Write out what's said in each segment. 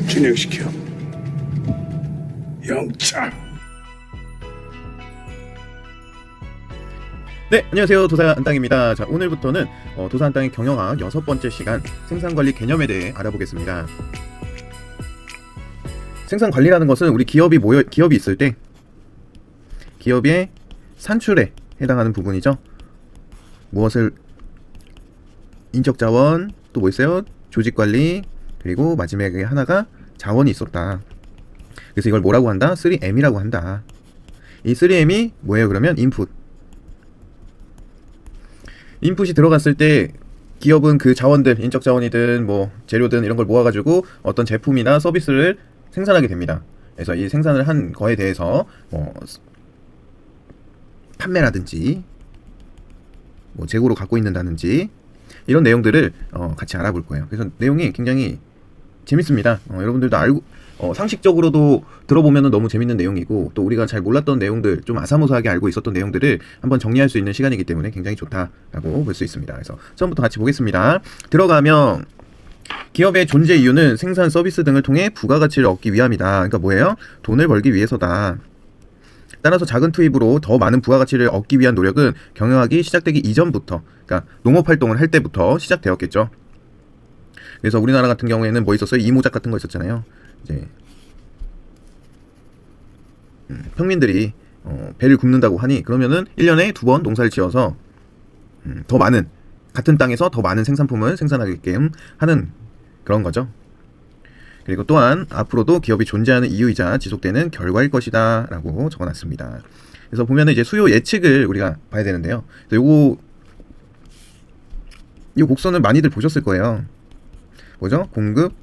진행시켜. 영장. 네, 안녕하세요. 도산땅입니다. 자, 오늘부터는 도산땅의 경영학 6번째 시간 생산관리 개념에 대해 알아보겠습니다. 생산관리라는 것은 우리 기업이 있을 때 기업의 산출에 해당하는 부분이죠. 무엇을 인적자원, 또 뭐 있어요? 조직관리, 그리고 마지막에 하나가 자원이 있었다. 그래서 이걸 뭐라고 한다? 3M이라고 한다. 이 3M이 뭐예요? 그러면 인풋이 들어갔을 때 기업은 그 자원들, 인적 자원이든 뭐 재료든 이런 걸 모아가지고 어떤 제품이나 서비스를 생산하게 됩니다. 그래서 이 생산을 한 거에 대해서 뭐 판매라든지 뭐 재고로 갖고 있는다든지 이런 내용들을 같이 알아볼 거예요. 그래서 내용이 굉장히 재밌습니다. 여러분들도 알고 상식적으로도 들어보면 너무 재밌는 내용이고, 또 우리가 잘 몰랐던 내용들, 좀 아사모사하게 알고 있었던 내용들을 한번 정리할 수 있는 시간이기 때문에 굉장히 좋다라고 볼 수 있습니다. 그래서 처음부터 같이 보겠습니다. 들어가면 기업의 존재 이유는 생산, 서비스 등을 통해 부가가치를 얻기 위함이다. 그러니까 뭐예요? 돈을 벌기 위해서다. 따라서 작은 투입으로 더 많은 부가가치를 얻기 위한 노력은 경영학이 시작되기 이전부터, 그러니까 농업활동을 할 때부터 시작되었겠죠. 그래서 우리나라 같은 경우에는 뭐 있었어요? 이모작 같은 거 있었잖아요. 이제 평민들이 배를 굽는다고 하니, 그러면은 1년에 2번 농사를 지어서 더 많은, 같은 땅에서 더 많은 생산품을 생산하게끔 하는 그런 거죠. 그리고 또한 앞으로도 기업이 존재하는 이유이자 지속되는 결과일 것이다 라고 적어놨습니다. 그래서 보면은 이제 수요 예측을 우리가 봐야 되는데요. 이 곡선을 많이들 보셨을 거예요. 뭐죠? 공급,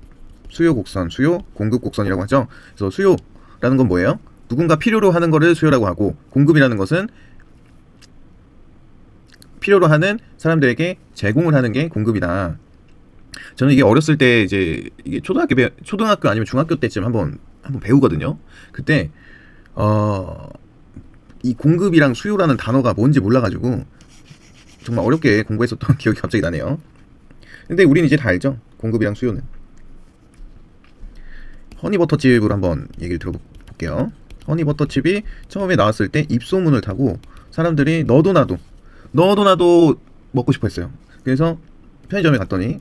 수요 곡선, 수요, 공급 곡선이라고 하죠. 그래서 수요라는 건 뭐예요? 누군가 필요로 하는 거를 수요라고 하고, 공급이라는 것은 필요로 하는 사람들에게 제공을 하는 게 공급이다. 저는 이게 어렸을 때 이제 이게 초등학교 아니면 중학교 때쯤 한번 배우거든요. 그때 이 공급이랑 수요라는 단어가 뭔지 몰라가지고 정말 어렵게 공부했었던 기억이 갑자기 나네요. 근데 우리는 이제 다 알죠. 공급이랑 수요는. 허니버터칩을 한번 얘기를 들어볼게요. 허니버터칩이 처음에 나왔을 때 입소문을 타고 사람들이 너도 나도 먹고 싶어 했어요. 그래서 편의점에 갔더니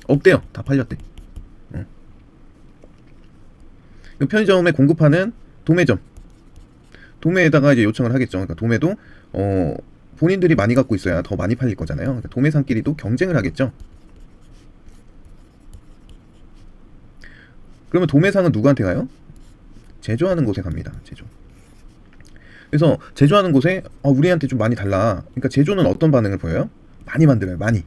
없대요. 다 팔렸대. 편의점에 공급하는 도매에다가 이제 요청을 하겠죠. 그러니까 도매도 본인들이 많이 갖고 있어야 더 많이 팔릴 거잖아요. 그러니까 도매상끼리도 경쟁을 하겠죠. 그러면 도매상은 누구한테 가요? 제조하는 곳에 갑니다. 제조. 그래서 제조하는 곳에 우리한테 좀 많이 달라. 그러니까 제조는 어떤 반응을 보여요? 많이 만들어요. 많이.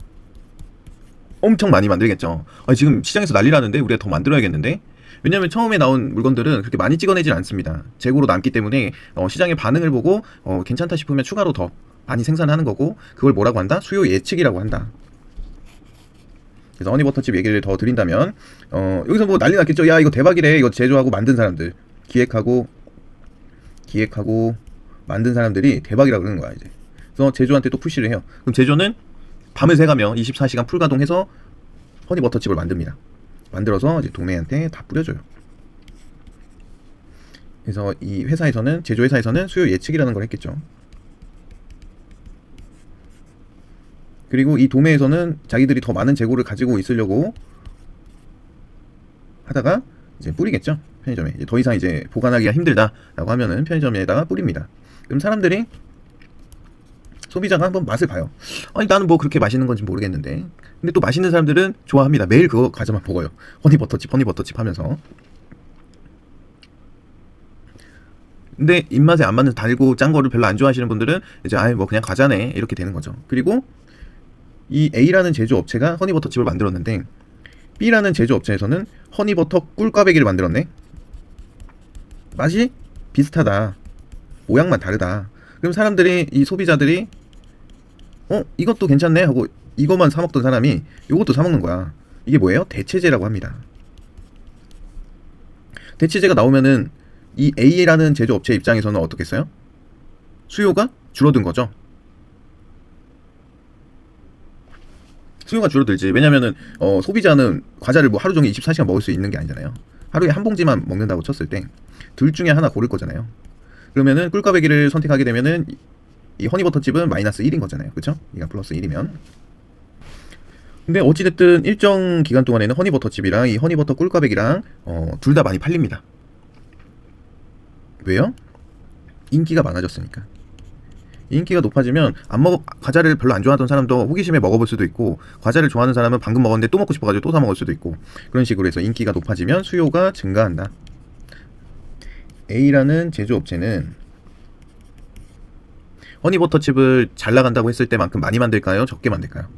엄청 많이 만들겠죠. 지금 시장에서 난리 나는데 우리가 더 만들어야겠는데? 왜냐면 처음에 나온 물건들은 그렇게 많이 찍어내질 않습니다. 재고로 남기 때문에 시장의 반응을 보고 괜찮다 싶으면 추가로 더 많이 생산하는 거고, 그걸 뭐라고 한다? 수요 예측이라고 한다. 그래서 허니버터칩 얘기를 더 드린다면 여기서 뭐 난리 났겠죠. 야, 이거 대박이래. 이거 제조하고 만든 사람들, 기획하고 만든 사람들이 대박이라고 그러는 거야 이제. 그래서 제조한테 또 푸시를 해요. 그럼 제조는 밤을 새가며 24시간 풀가동해서 허니버터칩을 만듭니다. 만들어서 이제 도매한테 다 뿌려줘요. 그래서 이 회사에서는, 제조회사에서는 수요 예측이라는 걸 했겠죠. 그리고 이 도매에서는 자기들이 더 많은 재고를 가지고 있으려고 하다가 이제 뿌리겠죠. 편의점에 이제 더 이상 이제 보관하기가 힘들다라고 하면은 편의점에다가 뿌립니다. 그럼 사람들이, 소비자가 한번 맛을 봐요. 나는 뭐 그렇게 맛있는 건지 모르겠는데, 근데 또 맛있는 사람들은 좋아합니다. 매일 그거 과자만 먹어요. 허니버터칩 하면서. 근데 입맛에 안 맞는 달고 짠 거를 별로 안 좋아하시는 분들은 이제 뭐 그냥 과자네 이렇게 되는 거죠. 그리고 이 A라는 제조업체가 허니버터칩을 만들었는데 B라는 제조업체에서는 허니버터 꿀꽈배기를 만들었네. 맛이 비슷하다. 모양만 다르다. 그럼 사람들이, 이 소비자들이 이것도 괜찮네 하고 이것만 사 먹던 사람이 이것도 사 먹는 거야. 이게 뭐예요? 대체제라고 합니다. 대체제가 나오면은 이 A라는 제조업체 입장에서는 어떻겠어요? 수요가 줄어든 거죠. 수요가 줄어들지. 왜냐면은 소비자는 과자를 뭐 하루 종일 24시간 먹을 수 있는 게 아니잖아요. 하루에 한 봉지만 먹는다고 쳤을 때 둘 중에 하나 고를 거잖아요. 그러면은 꿀꽈배기를 선택하게 되면은 이 허니버터칩은 마이너스 1인 거잖아요. 그쵸? 이가 플러스 1이면. 근데 어찌됐든 일정 기간 동안에는 허니버터칩이랑 이 허니버터 꿀꽈배기랑 둘 다 많이 팔립니다. 왜요? 인기가 많아졌으니까. 인기가 높아지면 과자를 별로 안 좋아하던 사람도 호기심에 먹어볼 수도 있고, 과자를 좋아하는 사람은 방금 먹었는데 또 먹고 싶어가지고 또 사 먹을 수도 있고, 그런 식으로 해서 인기가 높아지면 수요가 증가한다. A라는 제조업체는 허니버터칩을 잘 나간다고 했을 때만큼 많이 만들까요? 적게 만들까요?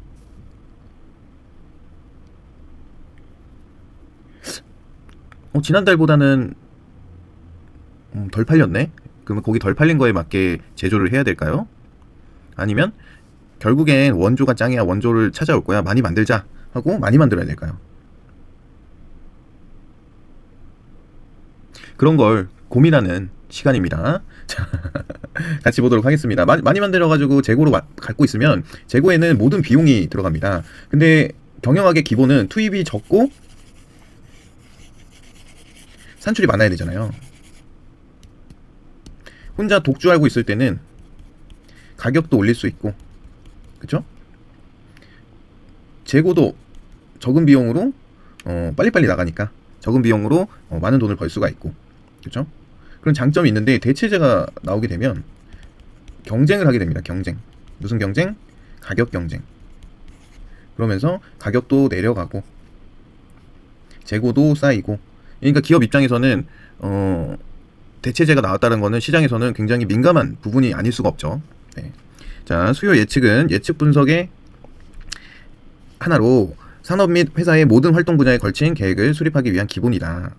지난달보다는 덜 팔렸네? 그러면 거기 덜 팔린 거에 맞게 제조를 해야 될까요? 아니면 결국엔 원조가 짱이야, 원조를 찾아올 거야, 많이 만들자 하고 많이 만들어야 될까요? 그런 걸 고민하는 시간입니다. 자, 같이 보도록 하겠습니다. 많이 만들어가지고 재고로 갖고 있으면 재고에는 모든 비용이 들어갑니다. 근데 경영학의 기본은 투입이 적고 산출이 많아야 되잖아요. 혼자 독주하고 있을 때는 가격도 올릴 수 있고, 그쵸? 재고도 적은 비용으로 빨리빨리 나가니까 적은 비용으로 많은 돈을 벌 수가 있고, 그쵸? 그런 장점이 있는데, 대체제가 나오게 되면 경쟁을 하게 됩니다. 경쟁. 무슨 경쟁? 가격 경쟁. 그러면서 가격도 내려가고 재고도 쌓이고. 그러니까 기업 입장에서는 대체제가 나왔다는 거는 시장에서는 굉장히 민감한 부분이 아닐 수가 없죠. 네. 자, 수요 예측은 예측 분석의 하나로 산업 및 회사의 모든 활동 분야에 걸친 계획을 수립하기 위한 기본이다.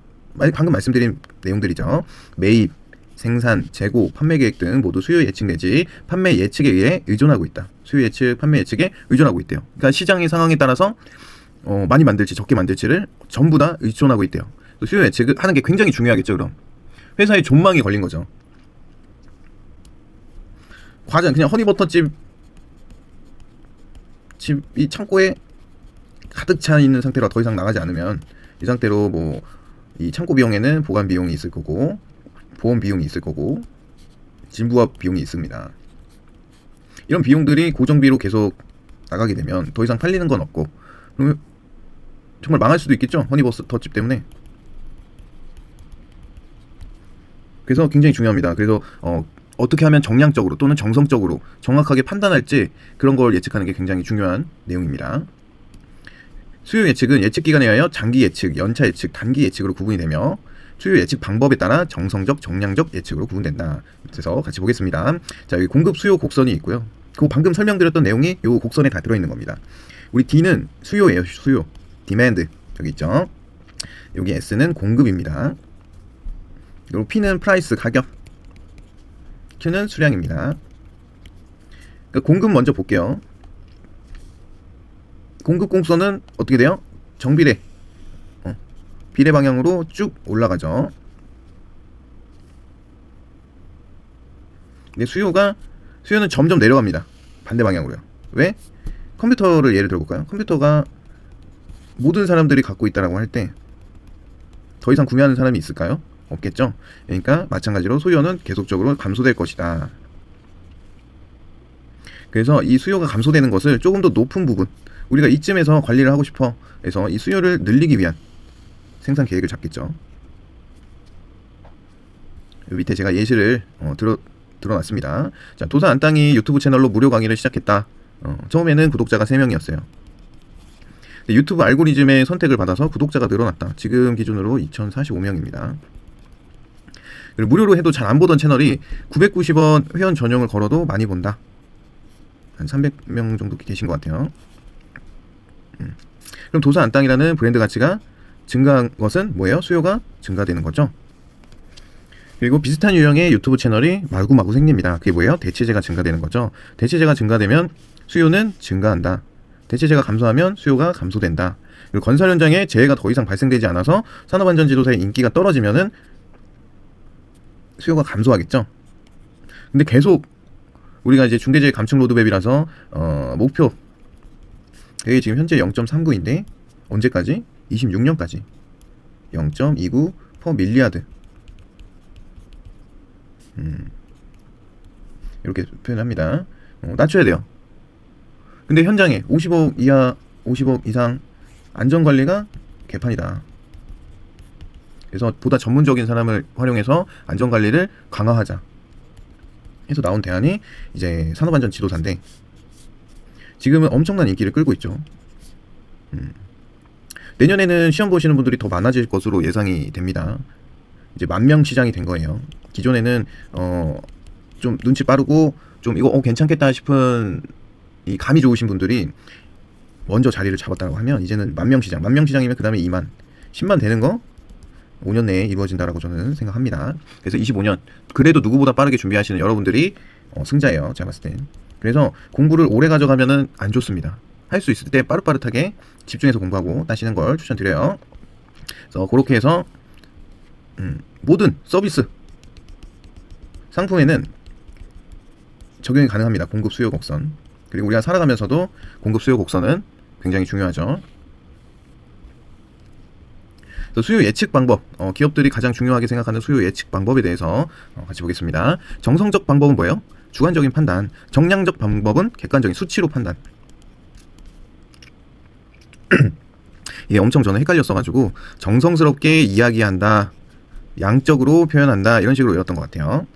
방금 말씀드린 내용들이죠. 매입, 생산, 재고, 판매 계획 등 모두 수요 예측 내지 판매 예측에 의해 의존하고 있다. 수요 예측, 판매 예측에 의존하고 있대요. 그러니까 시장의 상황에 따라서 많이 만들지 적게 만들지를 전부 다 의존하고 있대요. 수요 예측을 하는 게 굉장히 중요하겠죠. 그럼 회사에 존망이 걸린 거죠. 과자 그냥 허니버터칩 이 창고에 가득 차 있는 상태로 더 이상 나가지 않으면, 이 상태로 뭐 이 창고 비용에는 보관 비용이 있을 거고, 보험 비용이 있을 거고, 진부업 비용이 있습니다. 이런 비용들이 고정비로 계속 나가게 되면 더 이상 팔리는 건 없고, 그러면 정말 망할 수도 있겠죠. 허니버터칩 때문에. 그래서 굉장히 중요합니다. 그래서 어떻게 하면 정량적으로 또는 정성적으로 정확하게 판단할지, 그런 걸 예측하는 게 굉장히 중요한 내용입니다. 수요 예측은 예측 기간에 의하여 장기 예측, 연차 예측, 단기 예측으로 구분이 되며, 수요 예측 방법에 따라 정성적, 정량적 예측으로 구분된다. 그래서 같이 보겠습니다. 자, 여기 공급 수요 곡선이 있고요. 그 방금 설명드렸던 내용이 이 곡선에 다 들어있는 겁니다. 우리 D는 수요예요. 수요, 디맨드 여기 있죠. 여기 S는 공급입니다. 그리고 P는 프라이스, 가격, Q는 수량입니다. 그러니까 공급 먼저 볼게요. 공급 곡선은 어떻게 돼요? 정비례, 비례 방향으로 쭉 올라가죠. 근데 수요는 점점 내려갑니다. 반대 방향으로요. 왜? 컴퓨터를 예를 들어볼까요? 컴퓨터가 모든 사람들이 갖고 있다라고 할 때 더 이상 구매하는 사람이 있을까요? 없겠죠. 그러니까 마찬가지로 수요는 계속적으로 감소될 것이다. 그래서 이 수요가 감소되는 것을 조금 더 높은 부분, 우리가 이쯤에서 관리를 하고 싶어 해서 이 수요를 늘리기 위한 생산 계획을 잡겠죠. 여기 밑에 제가 예시를 들어놨습니다. 자, 도산 안땅이 유튜브 채널로 무료 강의를 시작했다. 처음에는 구독자가 3명이었어요. 유튜브 알고리즘의 선택을 받아서 구독자가 늘어났다. 지금 기준으로 2045명입니다. 그리고 무료로 해도 잘 안 보던 채널이 990원 회원 전용을 걸어도 많이 본다. 한 300명 정도 계신 것 같아요. 그럼 도산 안땅이라는 브랜드 가치가 증가한 것은 뭐예요? 수요가 증가되는 거죠. 그리고 비슷한 유형의 유튜브 채널이 마구마구 생깁니다. 그게 뭐예요? 대체재가 증가되는 거죠. 대체재가 증가되면 수요는 증가한다. 대체재가 감소하면 수요가 감소된다. 그리고 건설 현장에 재해가 더 이상 발생되지 않아서 산업안전지도사의 인기가 떨어지면은 수요가 감소하겠죠. 근데 계속 우리가 이제 중대재해 감축 로드맵이라서 목표 그게 지금 현재 0.39인데 언제까지? 26년까지. 0.29 퍼 밀리아드. 이렇게 표현합니다. 낮춰야 돼요. 근데 현장에 50억 이하, 50억 이상 안전관리가 개판이다. 그래서 보다 전문적인 사람을 활용해서 안전관리를 강화하자 해서 나온 대안이 이제 산업안전 지도사인데, 지금은 엄청난 인기를 끌고 있죠. 내년에는 시험 보시는 분들이 더 많아질 것으로 예상이 됩니다. 이제 10,000명 시장이 된 거예요. 기존에는 좀 눈치 빠르고 좀 이거 괜찮겠다 싶은 이 감이 좋으신 분들이 먼저 자리를 잡았다고 하면, 이제는 10,000명 시장, 10,000명 시장이면 그 다음에 2만, 10만 되는 거 5년 내에 이루어진다라고 저는 생각합니다. 그래서 25년 그래도 누구보다 빠르게 준비하시는 여러분들이 승자예요, 제가 봤을 땐. 그래서 공부를 오래 가져가면은 안 좋습니다. 할 수 있을 때 빠릇빠릇하게 집중해서 공부하고 따시는 걸 추천드려요. 그래서 그렇게 해서 모든 서비스 상품에는 적용이 가능합니다. 공급 수요 곡선. 그리고 우리가 살아가면서도 공급 수요 곡선은 굉장히 중요하죠. 수요 예측 방법, 기업들이 가장 중요하게 생각하는 수요 예측 방법에 대해서 같이 보겠습니다. 정성적 방법은 뭐예요? 주관적인 판단. 정량적 방법은 객관적인 수치로 판단. 이게 엄청 저는 헷갈렸어가지고 정성스럽게 이야기한다, 양적으로 표현한다, 이런 식으로 외웠던 것 같아요.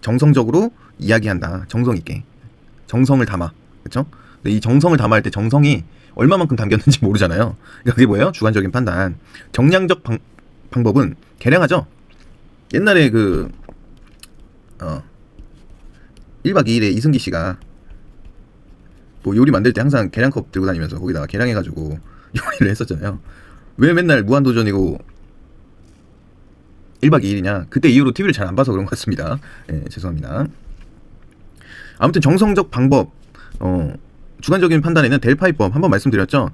정성적으로 이야기한다, 정성 있게, 정성을 담아, 그렇죠? 근데 이 정성을 담아 할 때 정성이 얼마만큼 담겼는지 모르잖아요. 그러니까 그게 뭐예요? 주관적인 판단. 정량적 방법은 계량하죠. 옛날에 1박 2일에 이승기 씨가 뭐 요리 만들 때 항상 계량컵 들고 다니면서 거기다가 계량해가지고 요리를 했었잖아요. 왜 맨날 무한도전이고 1박 2일이냐? 그때 이후로 TV를 잘 안 봐서 그런 것 같습니다. 예, 죄송합니다. 아무튼 정성적 방법, 주관적인 판단에는 델파이법 한번 말씀드렸죠.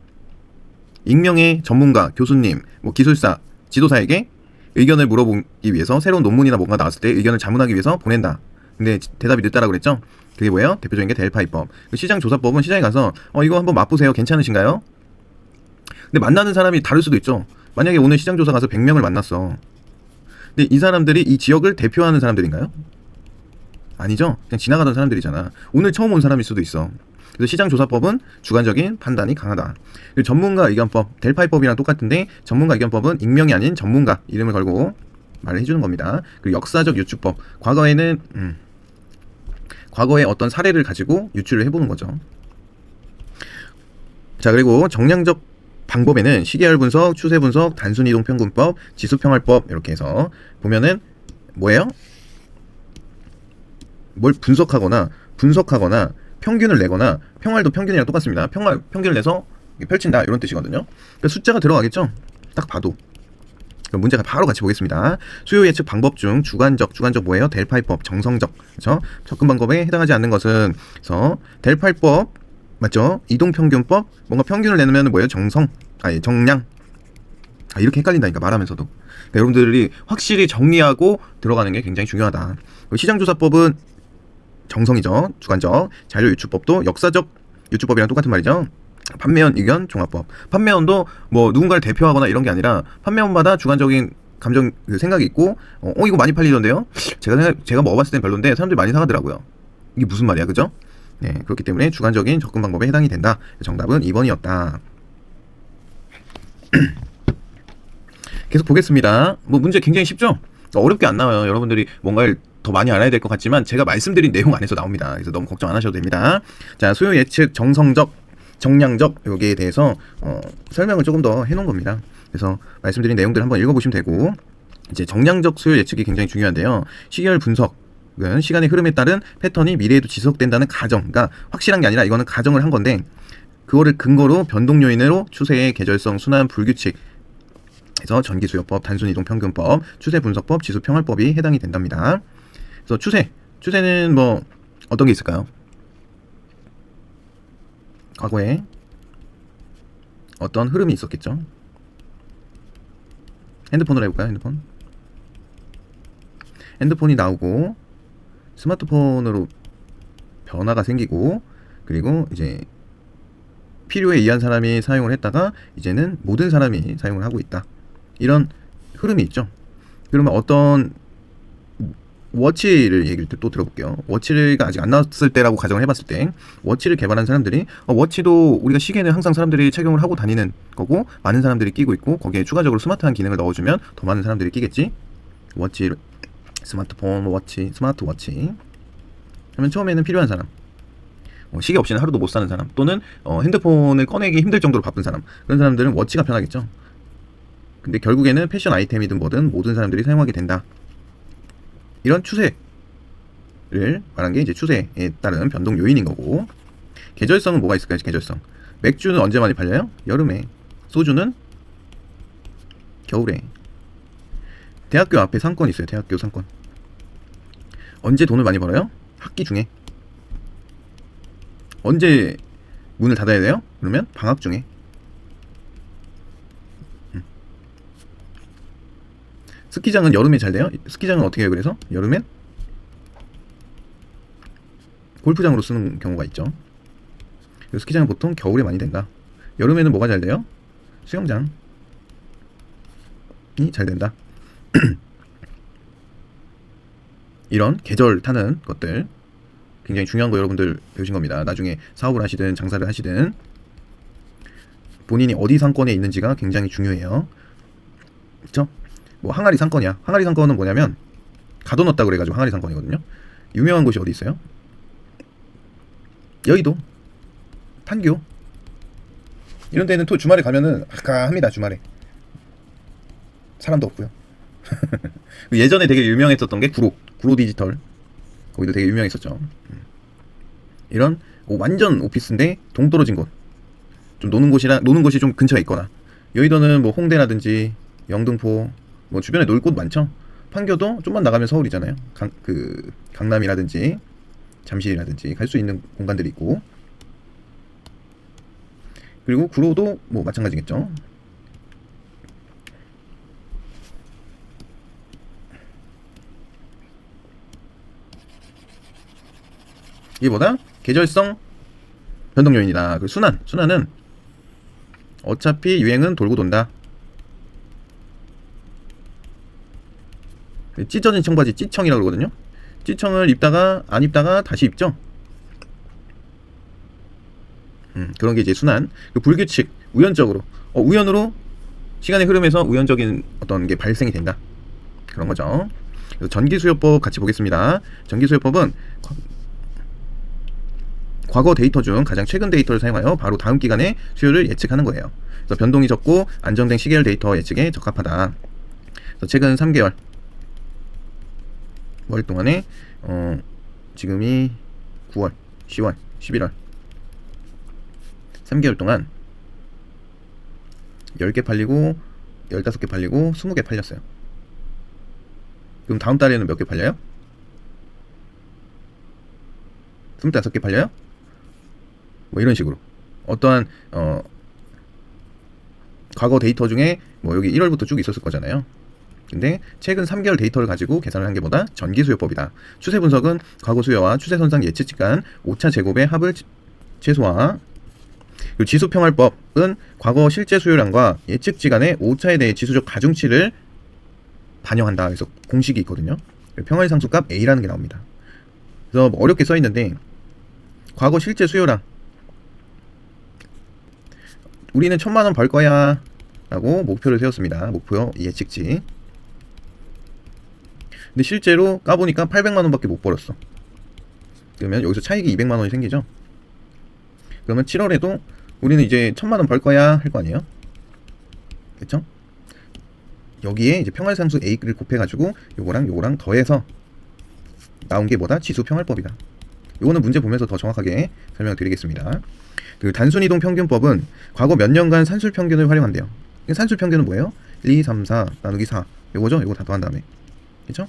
익명의 전문가, 교수님, 뭐 기술사, 지도사에게 의견을 물어보기 위해서 새로운 논문이나 뭔가 나왔을 때 의견을 자문하기 위해서 보낸다. 근데 대답이 늦다라고 그랬죠. 그게 뭐예요? 대표적인 게 델파이법. 시장조사법은 시장에 가서 이거 한번 맛보세요. 괜찮으신가요? 근데 만나는 사람이 다를 수도 있죠. 만약에 오늘 시장조사 가서 100명을 만났어. 근데 이 사람들이 이 지역을 대표하는 사람들인가요? 아니죠. 그냥 지나가던 사람들이잖아. 오늘 처음 온 사람일 수도 있어. 그래서 시장조사법은 주관적인 판단이 강하다. 그리고 전문가 의견법, 델파이법이랑 똑같은데 전문가 의견법은 익명이 아닌 전문가 이름을 걸고 말을 해주는 겁니다. 그리고 역사적 유추법, 과거의 어떤 사례를 가지고 유추를 해보는 거죠. 자, 그리고 정량적 방법에는 시계열 분석, 추세 분석, 단순 이동 평균법, 지수 평활법, 이렇게 해서 보면은 뭐예요? 뭘 분석하거나 평균을 내거나, 평활도 평균이랑 똑같습니다. 평균을 내서 펼친다, 이런 뜻이거든요. 그러니까 숫자가 들어가겠죠? 딱 봐도. 그럼 문제가 바로 같이 보겠습니다. 수요 예측 방법 중 주관적 뭐예요? 델파이법, 정성적, 그렇죠? 접근 방법에 해당하지 않는 것은, 그래서 델파이법 맞죠? 이동평균법, 뭔가 평균을 내면 뭐예요? 정량. 이렇게 헷갈린다니까, 말하면서도. 그러니까 여러분들이 확실히 정리하고 들어가는 게 굉장히 중요하다. 시장조사법은 정성이죠. 주관적. 자료유추법도 역사적 유추법이랑 똑같은 말이죠. 판매원 의견 종합법. 판매원도 뭐 누군가를 대표하거나 이런 게 아니라 판매원마다 주관적인 감정, 생각이 있고, 이거 많이 팔리던데요? 제가 먹어봤을 땐 별론데 사람들이 많이 사가더라고요. 이게 무슨 말이야, 그죠? 네, 그렇기 때문에 주관적인 접근 방법에 해당이 된다. 정답은 2번이었다. 계속 보겠습니다. 뭐 문제 굉장히 쉽죠? 어렵게 안 나와요. 여러분들이 뭔가를 더 많이 알아야 될 것 같지만 제가 말씀드린 내용 안에서 나옵니다. 그래서 너무 걱정 안 하셔도 됩니다. 자, 수요 예측 정성적, 정량적 여기에 대해서 설명을 조금 더 해놓은 겁니다. 그래서 말씀드린 내용들 한번 읽어보시면 되고, 이제 정량적 수요 예측이 굉장히 중요한데요. 시계열 분석은 시간의 흐름에 따른 패턴이 미래에도 지속된다는 가정, 그러니까 확실한 게 아니라 이거는 가정을 한 건데, 그거를 근거로 변동 요인으로 추세의 계절성, 순환, 불규칙, 그래서 전기수요법, 단순이동평균법, 추세분석법, 지수평활법이 해당이 된답니다. 그래서 추세는 뭐 어떤 게 있을까요? 과거에 어떤 흐름이 있었겠죠? 핸드폰으로 해볼까요? 핸드폰이 나오고 스마트폰으로 변화가 생기고, 그리고 이제 필요에 의한 사람이 사용을 했다가 이제는 모든 사람이 사용을 하고 있다. 이런 흐름이 있죠. 그러면 어떤 워치를 얘기를 또 들어볼게요. 워치가 아직 안 나왔을 때라고 가정을 해봤을 때 워치를 개발한 사람들이 워치도 우리가 시계는 항상 사람들이 착용을 하고 다니는 거고 많은 사람들이 끼고 있고 거기에 추가적으로 스마트한 기능을 넣어주면 더 많은 사람들이 끼겠지. 워치, 스마트폰, 워치, 스마트워치. 그러면 처음에는 필요한 사람, 시계 없이는 하루도 못 사는 사람, 또는 핸드폰을 꺼내기 힘들 정도로 바쁜 사람, 그런 사람들은 워치가 편하겠죠. 근데 결국에는 패션 아이템이든 뭐든 모든 사람들이 사용하게 된다. 이런 추세를 말한 게 이제 추세에 따른 변동 요인인 거고, 계절성은 뭐가 있을까요? 계절성. 맥주는 언제 많이 팔려요? 여름에. 소주는 겨울에. 대학교 앞에 상권 있어요. 대학교 상권. 언제 돈을 많이 벌어요? 학기 중에. 언제 문을 닫아야 돼요? 그러면 방학 중에. 스키장은 여름에 잘 돼요? 스키장은 어떻게 해요? 그래서 여름엔 골프장으로 쓰는 경우가 있죠. 스키장은 보통 겨울에 많이 된다. 여름에는 뭐가 잘 돼요? 수영장이 잘 된다. 이런 계절 타는 것들 굉장히 중요한 거 여러분들 배우신 겁니다. 나중에 사업을 하시든 장사를 하시든 본인이 어디 상권에 있는지가 굉장히 중요해요. 그쵸? 뭐 항아리 상권이야. 항아리 상권은 뭐냐면 가둬놨다 그래가지고 항아리 상권이거든요. 유명한 곳이 어디 있어요? 여의도, 판교 이런 데는 또 주말에 가면은 아까합니다. 주말에 사람도 없고요. 예전에 되게 유명했었던 게 구로 디지털, 거기도 되게 유명했었죠. 이런 완전 오피스인데 동떨어진 곳, 좀 노는 곳이 좀 근처에 있거나, 여의도는 뭐 홍대라든지 영등포 뭐 주변에 놀 곳 많죠. 판교도 좀만 나가면 서울이잖아요. 강남이라든지 잠실이라든지 갈 수 있는 공간들이 있고, 그리고 구로도 뭐 마찬가지겠죠. 이게 뭐다? 계절성 변동 요인이다. 그 순환은 어차피 유행은 돌고 돈다. 찢어진 청바지 찌청이라고 그러거든요. 찌청을 입다가 안 입다가 다시 입죠. 그런 게 이제 순환. 그 불규칙, 우연적으로 우연으로 시간의 흐름에서 우연적인 어떤 게 발생이 된다. 그런 거죠. 그래서 전기수요법 같이 보겠습니다. 전기수요법은 과거 데이터 중 가장 최근 데이터를 사용하여 바로 다음 기간의 수요를 예측하는 거예요. 그래서 변동이 적고 안정된 시계열 데이터 예측에 적합하다. 그래서 최근 3개월 월 동안에 지금이 9월, 10월, 11월 3개월 동안 10개 팔리고 15개 팔리고 20개 팔렸어요. 그럼 다음 달에는 몇 개 팔려요? 25개 팔려요? 뭐 이런 식으로 어떠한 과거 데이터 중에 뭐 여기 1월부터 쭉 있었을 거잖아요. 근데 최근 3개월 데이터를 가지고 계산을 한 게 뭐다? 전기수요법이다. 추세 분석은 과거 수요와 추세선상 예측 간 오차 제곱의 합을 최소화. 그리고 지수평활법은 과거 실제 수요량과 예측치 간의 오차에 대해 지수적 가중치를 반영한다. 그래서 공식이 있거든요. 평활상수값 A라는 게 나옵니다. 그래서 뭐 어렵게 써 있는데, 과거 실제 수요량 우리는 1,000만원 벌 거야 라고 목표를 세웠습니다. 목표 예측치. 근데 실제로 까보니까 800만원 밖에 못 벌었어. 그러면 여기서 차익이 200만원이 생기죠. 그러면 7월에도 우리는 이제 1,000만원 벌 거야 할 거 아니에요. 그쵸? 여기에 이제 평활상수 A를 곱해가지고 요거랑 더해서 나온 게 뭐다? 지수평활법이다. 요거는 문제 보면서 더 정확하게 설명을 드리겠습니다. 그 단순이동 평균법은 과거 몇 년간 산술 평균을 활용한대요. 산술 평균은 뭐예요? 1, 2, 3, 4 나누기 4 요거죠? 요거 다 더한 다음에. 그쵸?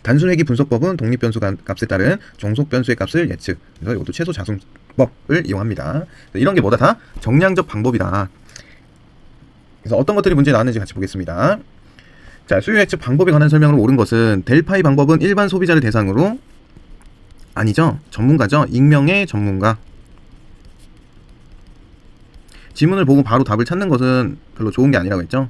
단순회귀 분석법은 독립변수 값에 따른 종속변수의 값을 예측. 그래서 이것도 최소 자승법을 이용합니다. 이런 게 뭐다? 다 정량적 방법이다. 그래서 어떤 것들이 문제 나왔는지 같이 보겠습니다. 자, 수요 예측 방법에 관한 설명을 옳은 것은 델파이 방법은 일반 소비자를 대상으로 아니죠. 전문가죠. 익명의 전문가. 지문을 보고 바로 답을 찾는 것은 별로 좋은 게 아니라고 했죠.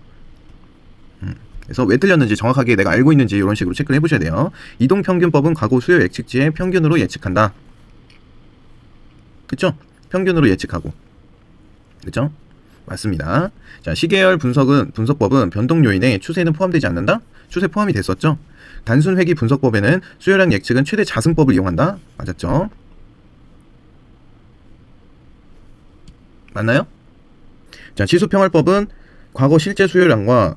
그래서 왜 틀렸는지 정확하게 내가 알고 있는지 이런 식으로 체크를 해보셔야 돼요. 이동평균법은 과거 수요 예측치의 평균으로 예측한다. 그쵸? 평균으로 예측하고. 그쵸? 맞습니다. 자, 시계열 분석법은 변동 요인에 추세는 포함되지 않는다? 추세 포함이 됐었죠? 단순 회귀 분석법에는 수요량 예측은 최대 자승법을 이용한다? 맞았죠? 맞나요? 자, 지수평활법은 과거 실제 수요량과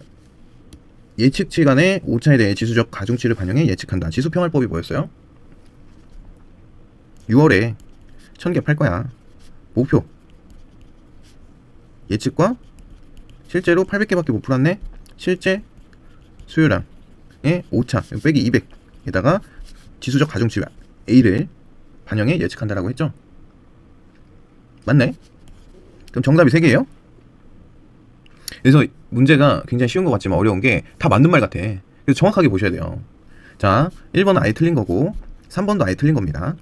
예측치 간의 오차에 대해 지수적 가중치를 반영해 예측한다. 지수평활법이 뭐였어요? 6월에 1000개 팔 거야. 목표. 예측과 실제로 800개밖에 못 풀었네. 실제 수요량의 오차 빼기 200에다가 지수적 가중치 A를 반영해 예측한다라고 했죠. 맞네. 그럼 정답이 3개예요? 그래서 문제가 굉장히 쉬운 것 같지만 어려운 게 다 맞는 말 같아. 그래서 정확하게 보셔야 돼요. 자, 1번은 아예 틀린 거고 3번도 아예 틀린 겁니다.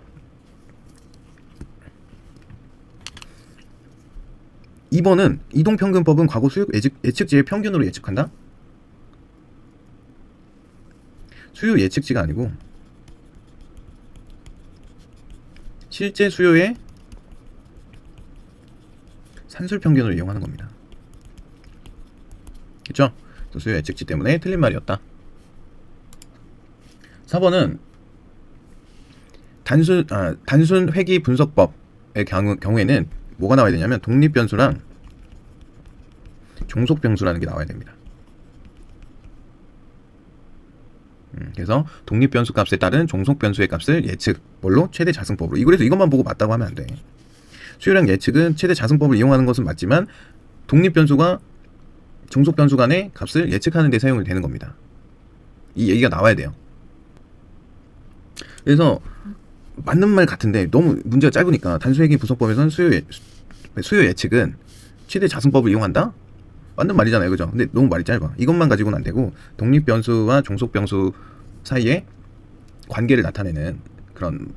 2번은 이동평균법은 과거 수요 예측치의 평균으로 예측한다? 수요 예측치가 아니고 실제 수요의 산술평균을 이용하는 겁니다. 그쵸? 수요 예측치 때문에 틀린 말이었다. 4번은 단순 회귀 분석법의 경우에는 뭐가 나와야 되냐면 독립변수랑 종속변수라는 게 나와야 됩니다. 그래서 독립변수 값에 따른 종속변수의 값을 예측 뭘로? 최대 자승법으로. 그래서 이것만 보고 맞다고 하면 안 돼. 수요량 예측은 최대 자승법을 이용하는 것은 맞지만 독립변수가 종속변수 간의 값을 예측하는 데 사용이 되는 겁니다. 이 얘기가 나와야 돼요. 그래서 맞는 말 같은데 너무 문제가 짧으니까 단순회귀 분석법에서는 수요 예측은 최대 자승법을 이용한다? 맞는 말이잖아요. 그죠? 근데 너무 말이 짧아. 이것만 가지고는 안 되고 독립변수와 종속변수 사이에 관계를 나타내는 그런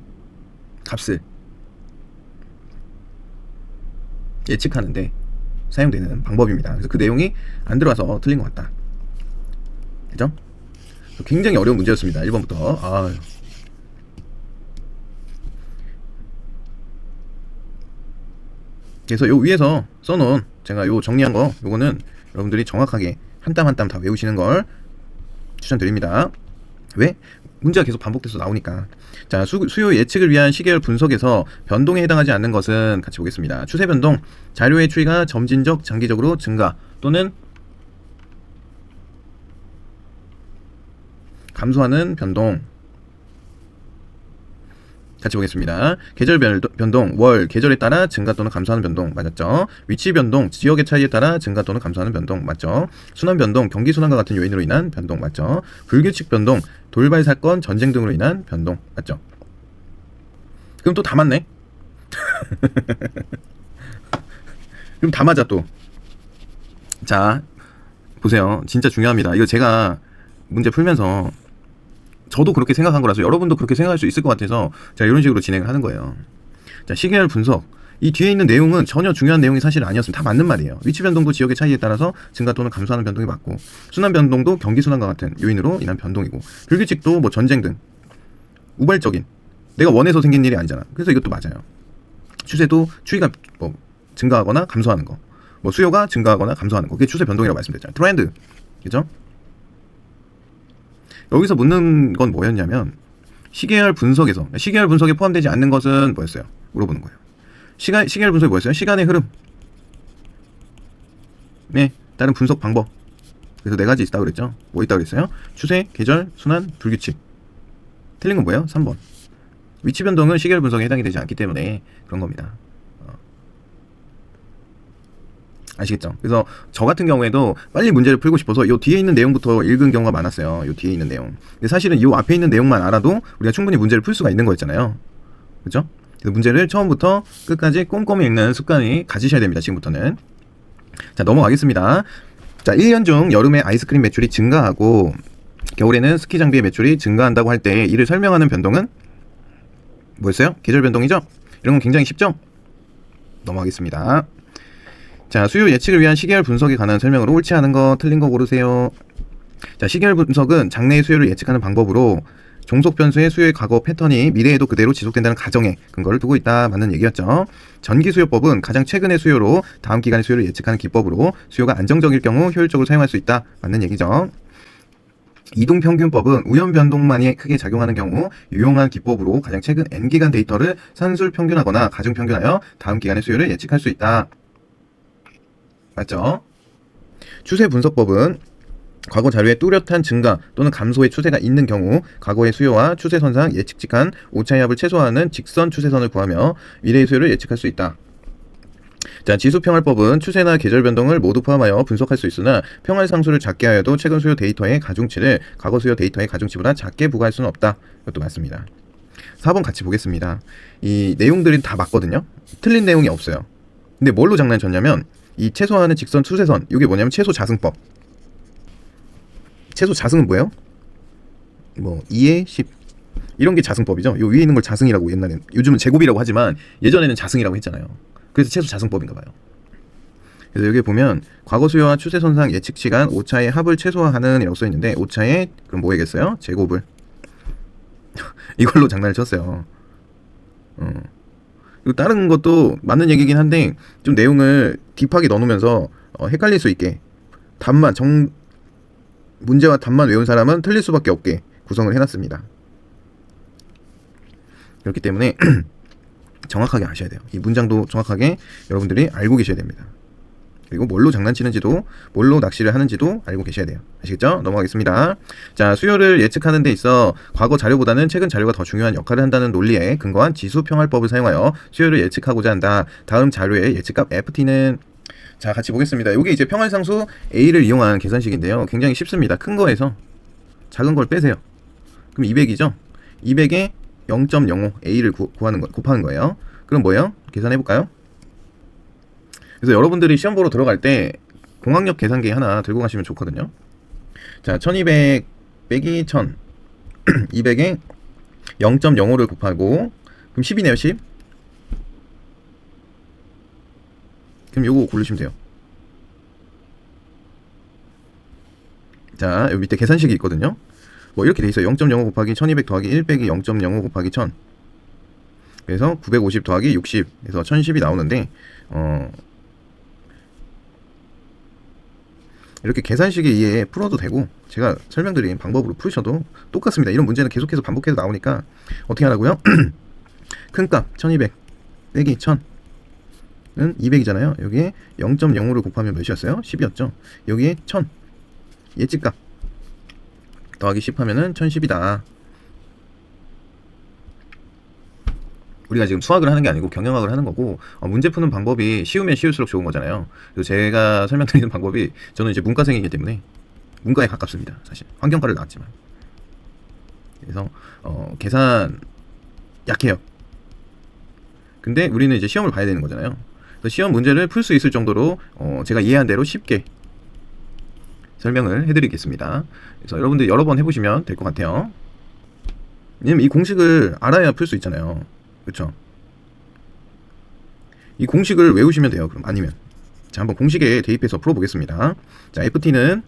값을 예측하는데 사용되는 방법입니다. 그래서 그 내용이 안 들어가서 틀린 것 같다. 그죠? 굉장히 어려운 문제였습니다. 1번부터. 그래서 요 위에서 써놓은 제가 요 정리한 거 요거는 여러분들이 정확하게 한 땀 한 땀 다 외우시는 걸 추천드립니다. 왜? 문제가 계속 반복돼서 나오니까. 자, 수요 예측을 위한 시계열 분석에서 변동에 해당하지 않는 것은 같이 보겠습니다. 추세 변동, 자료의 추이가 점진적, 장기적으로 증가 또는 감소하는 변동. 같이 보겠습니다. 계절 변동, 월, 계절에 따라 증가 또는 감소하는 변동. 맞았죠? 위치 변동, 지역의 차이에 따라 증가 또는 감소하는 변동. 맞죠? 순환 변동, 경기 순환과 같은 요인으로 인한 변동. 맞죠? 불규칙 변동, 돌발 사건, 전쟁 등으로 인한 변동. 맞죠? 그럼 또 다 맞네? 그럼 다 맞아 또. 자, 보세요. 진짜 중요합니다. 이거 제가 문제 풀면서 저도 그렇게 생각한 거라서 여러분도 그렇게 생각할 수 있을 것 같아서 제가 이런 식으로 진행을 하는 거예요. 자, 시계열 분석. 이 뒤에 있는 내용은 전혀 중요한 내용이 사실 아니었습니다. 다 맞는 말이에요. 위치 변동도 지역의 차이에 따라서 증가 또는 감소하는 변동이 맞고, 순환 변동도 경기 순환과 같은 요인으로 인한 변동이고, 불규칙도 뭐 전쟁 등 우발적인 내가 원해서 생긴 일이 아니잖아. 그래서 이것도 맞아요. 추세도 추이가 뭐 증가하거나 감소하는 거, 뭐 수요가 증가하거나 감소하는 거, 그게 추세 변동이라고 말씀드렸잖아요. 트렌드, 그죠? 여기서 묻는 건 뭐였냐면 시계열 분석에 포함되지 않는 것은 뭐였어요? 물어보는 거예요. 시계열 분석이 뭐였어요? 시간의 흐름. 네, 다른 분석 방법. 그래서 4가지 있다고 그랬죠? 뭐 있다고 그랬어요? 추세, 계절, 순환, 불규칙. 틀린 건 뭐예요? 3번. 위치 변동은 시계열 분석에 해당이 되지 않기 때문에 그런 겁니다. 아시겠죠? 그래서 저 같은 경우에도 빨리 문제를 풀고 싶어서 요 뒤에 있는 내용부터 읽은 경우가 많았어요. 요 뒤에 있는 내용. 근데 사실은 요 앞에 있는 내용만 알아도 우리가 충분히 문제를 풀 수가 있는 거였잖아요. 그죠? 그래서 문제를 처음부터 끝까지 꼼꼼히 읽는 습관이 가지셔야 됩니다. 지금부터는. 자, 넘어가겠습니다. 자, 1년 중 여름에 아이스크림 매출이 증가하고 겨울에는 스키 장비의 매출이 증가한다고 할 때 이를 설명하는 변동은 뭐였어요? 계절 변동이죠? 이런 건 굉장히 쉽죠? 넘어가겠습니다. 자, 수요 예측을 위한 시계열 분석에 관한 설명으로 옳지 않은 거, 틀린 거 고르세요. 자, 시계열 분석은 장래의 수요를 예측하는 방법으로 종속 변수의 수요의 과거 패턴이 미래에도 그대로 지속된다는 가정에 근거를 두고 있다. 맞는 얘기였죠. 전기수요법은 가장 최근의 수요로 다음 기간의 수요를 예측하는 기법으로 수요가 안정적일 경우 효율적으로 사용할 수 있다. 맞는 얘기죠. 이동평균법은 우연변동만이 크게 작용하는 경우 유용한 기법으로 가장 최근 N기간 데이터를 산술평균하거나 가중평균하여 다음 기간의 수요를 예측할 수 있다. 맞죠? 추세분석법은 과거 자료에 뚜렷한 증가 또는 감소의 추세가 있는 경우 과거의 수요와 추세선상 예측직한 오차의 합을 최소화하는 직선 추세선을 구하며 미래의 수요를 예측할 수 있다. 자, 지수평활법은 추세나 계절 변동을 모두 포함하여 분석할 수 있으나 평활 상수를 작게 하여도 최근 수요 데이터의 가중치를 과거 수요 데이터의 가중치보다 작게 부과할 수는 없다. 이것도 맞습니다. 4번 같이 보겠습니다. 이 내용들이 다 맞거든요. 틀린 내용이 없어요. 근데 뭘로 장난쳤냐면 이 최소화하는 직선 추세선, 이게 뭐냐면 최소자승법. 최소자승은 뭐예요? 뭐 2에 10 이런 게 자승법이죠. 요 위에 있는 걸 자승이라고 옛날에는, 요즘은 제곱이라고 하지만 예전에는 자승이라고 했잖아요. 그래서 최소자승법인가 봐요. 그래서 여기 보면 과거 수요와 추세선상 예측 시간 오차의 합을 최소화하는 이라고 써있는데 오차의 그럼 뭐겠어요? 제곱을 이걸로 장난을 쳤어요. 그리고 다른 것도 맞는 얘기긴 한데 좀 내용을 딥하게 넣어놓으면서 헷갈릴 수 있게 답만 문제와 답만 외운 사람은 틀릴 수밖에 없게 구성을 해놨습니다. 그렇기 때문에 정확하게 아셔야 돼요. 이 문장도 정확하게 여러분들이 알고 계셔야 됩니다. 그리고 뭘로 장난치는지도 뭘로 낚시를 하는지도 알고 계셔야 돼요. 아시겠죠? 넘어가겠습니다. 자, 수요를 예측하는 데 있어 과거 자료보다는 최근 자료가 더 중요한 역할을 한다는 논리에 근거한 지수평활법을 사용하여 수요를 예측하고자 한다. 다음 자료의 예측값 FT는 자, 같이 보겠습니다. 이게 이제 평활상수 A를 이용한 계산식인데요. 굉장히 쉽습니다. 큰 거에서 작은 걸 빼세요. 그럼 200이죠? 200에 0.05 A를 곱하는 거예요. 그럼 뭐예요? 계산해 볼까요? 그래서 여러분들이 시험 보러 들어갈 때 공학력 계산기 하나 들고 가시면 좋거든요. 자, 1200 빼기 1000 200에 0.05를 곱하고 그럼 10이네요. 10. 그럼 요거 고르시면 돼요. 자, 여기 밑에 계산식이 있거든요. 뭐 이렇게 돼 있어요. 0.05 곱하기 1200 더하기 1 빼기 0.05 곱하기 1000. 그래서 950 더하기 60 그래서 1010이 나오는데 이렇게 계산식에 의해 풀어도 되고 제가 설명드린 방법으로 푸셔도 똑같습니다. 이런 문제는 계속해서 반복해서 나오니까 어떻게 하라고요? 큰값 1200 빼기 1000은 200이잖아요. 여기에 0.05를 곱하면 몇이었어요? 10이었죠. 여기에 1000 예측값 더하기 10 하면은 1010이다. 우리가 지금 수학을 하는 게 아니고 경영학을 하는 거고 문제 푸는 방법이 쉬우면 쉬울수록 좋은 거잖아요. 그래서 제가 설명드리는 방법이 저는 이제 문과생이기 때문에 문과에 가깝습니다. 사실 환경과를 나왔지만 그래서 계산 약해요. 근데 우리는 이제 시험을 봐야 되는 거잖아요. 그래서 시험 문제를 풀 수 있을 정도로 제가 이해한 대로 쉽게 설명을 해드리겠습니다. 그래서 여러분들 여러 번 해보시면 될 것 같아요. 왜냐면 이 공식을 알아야 풀 수 있잖아요. 그렇죠? 이 공식을 외우시면 돼요. 그럼 아니면 자, 한번 공식에 대입해서 풀어보겠습니다. 자, FT는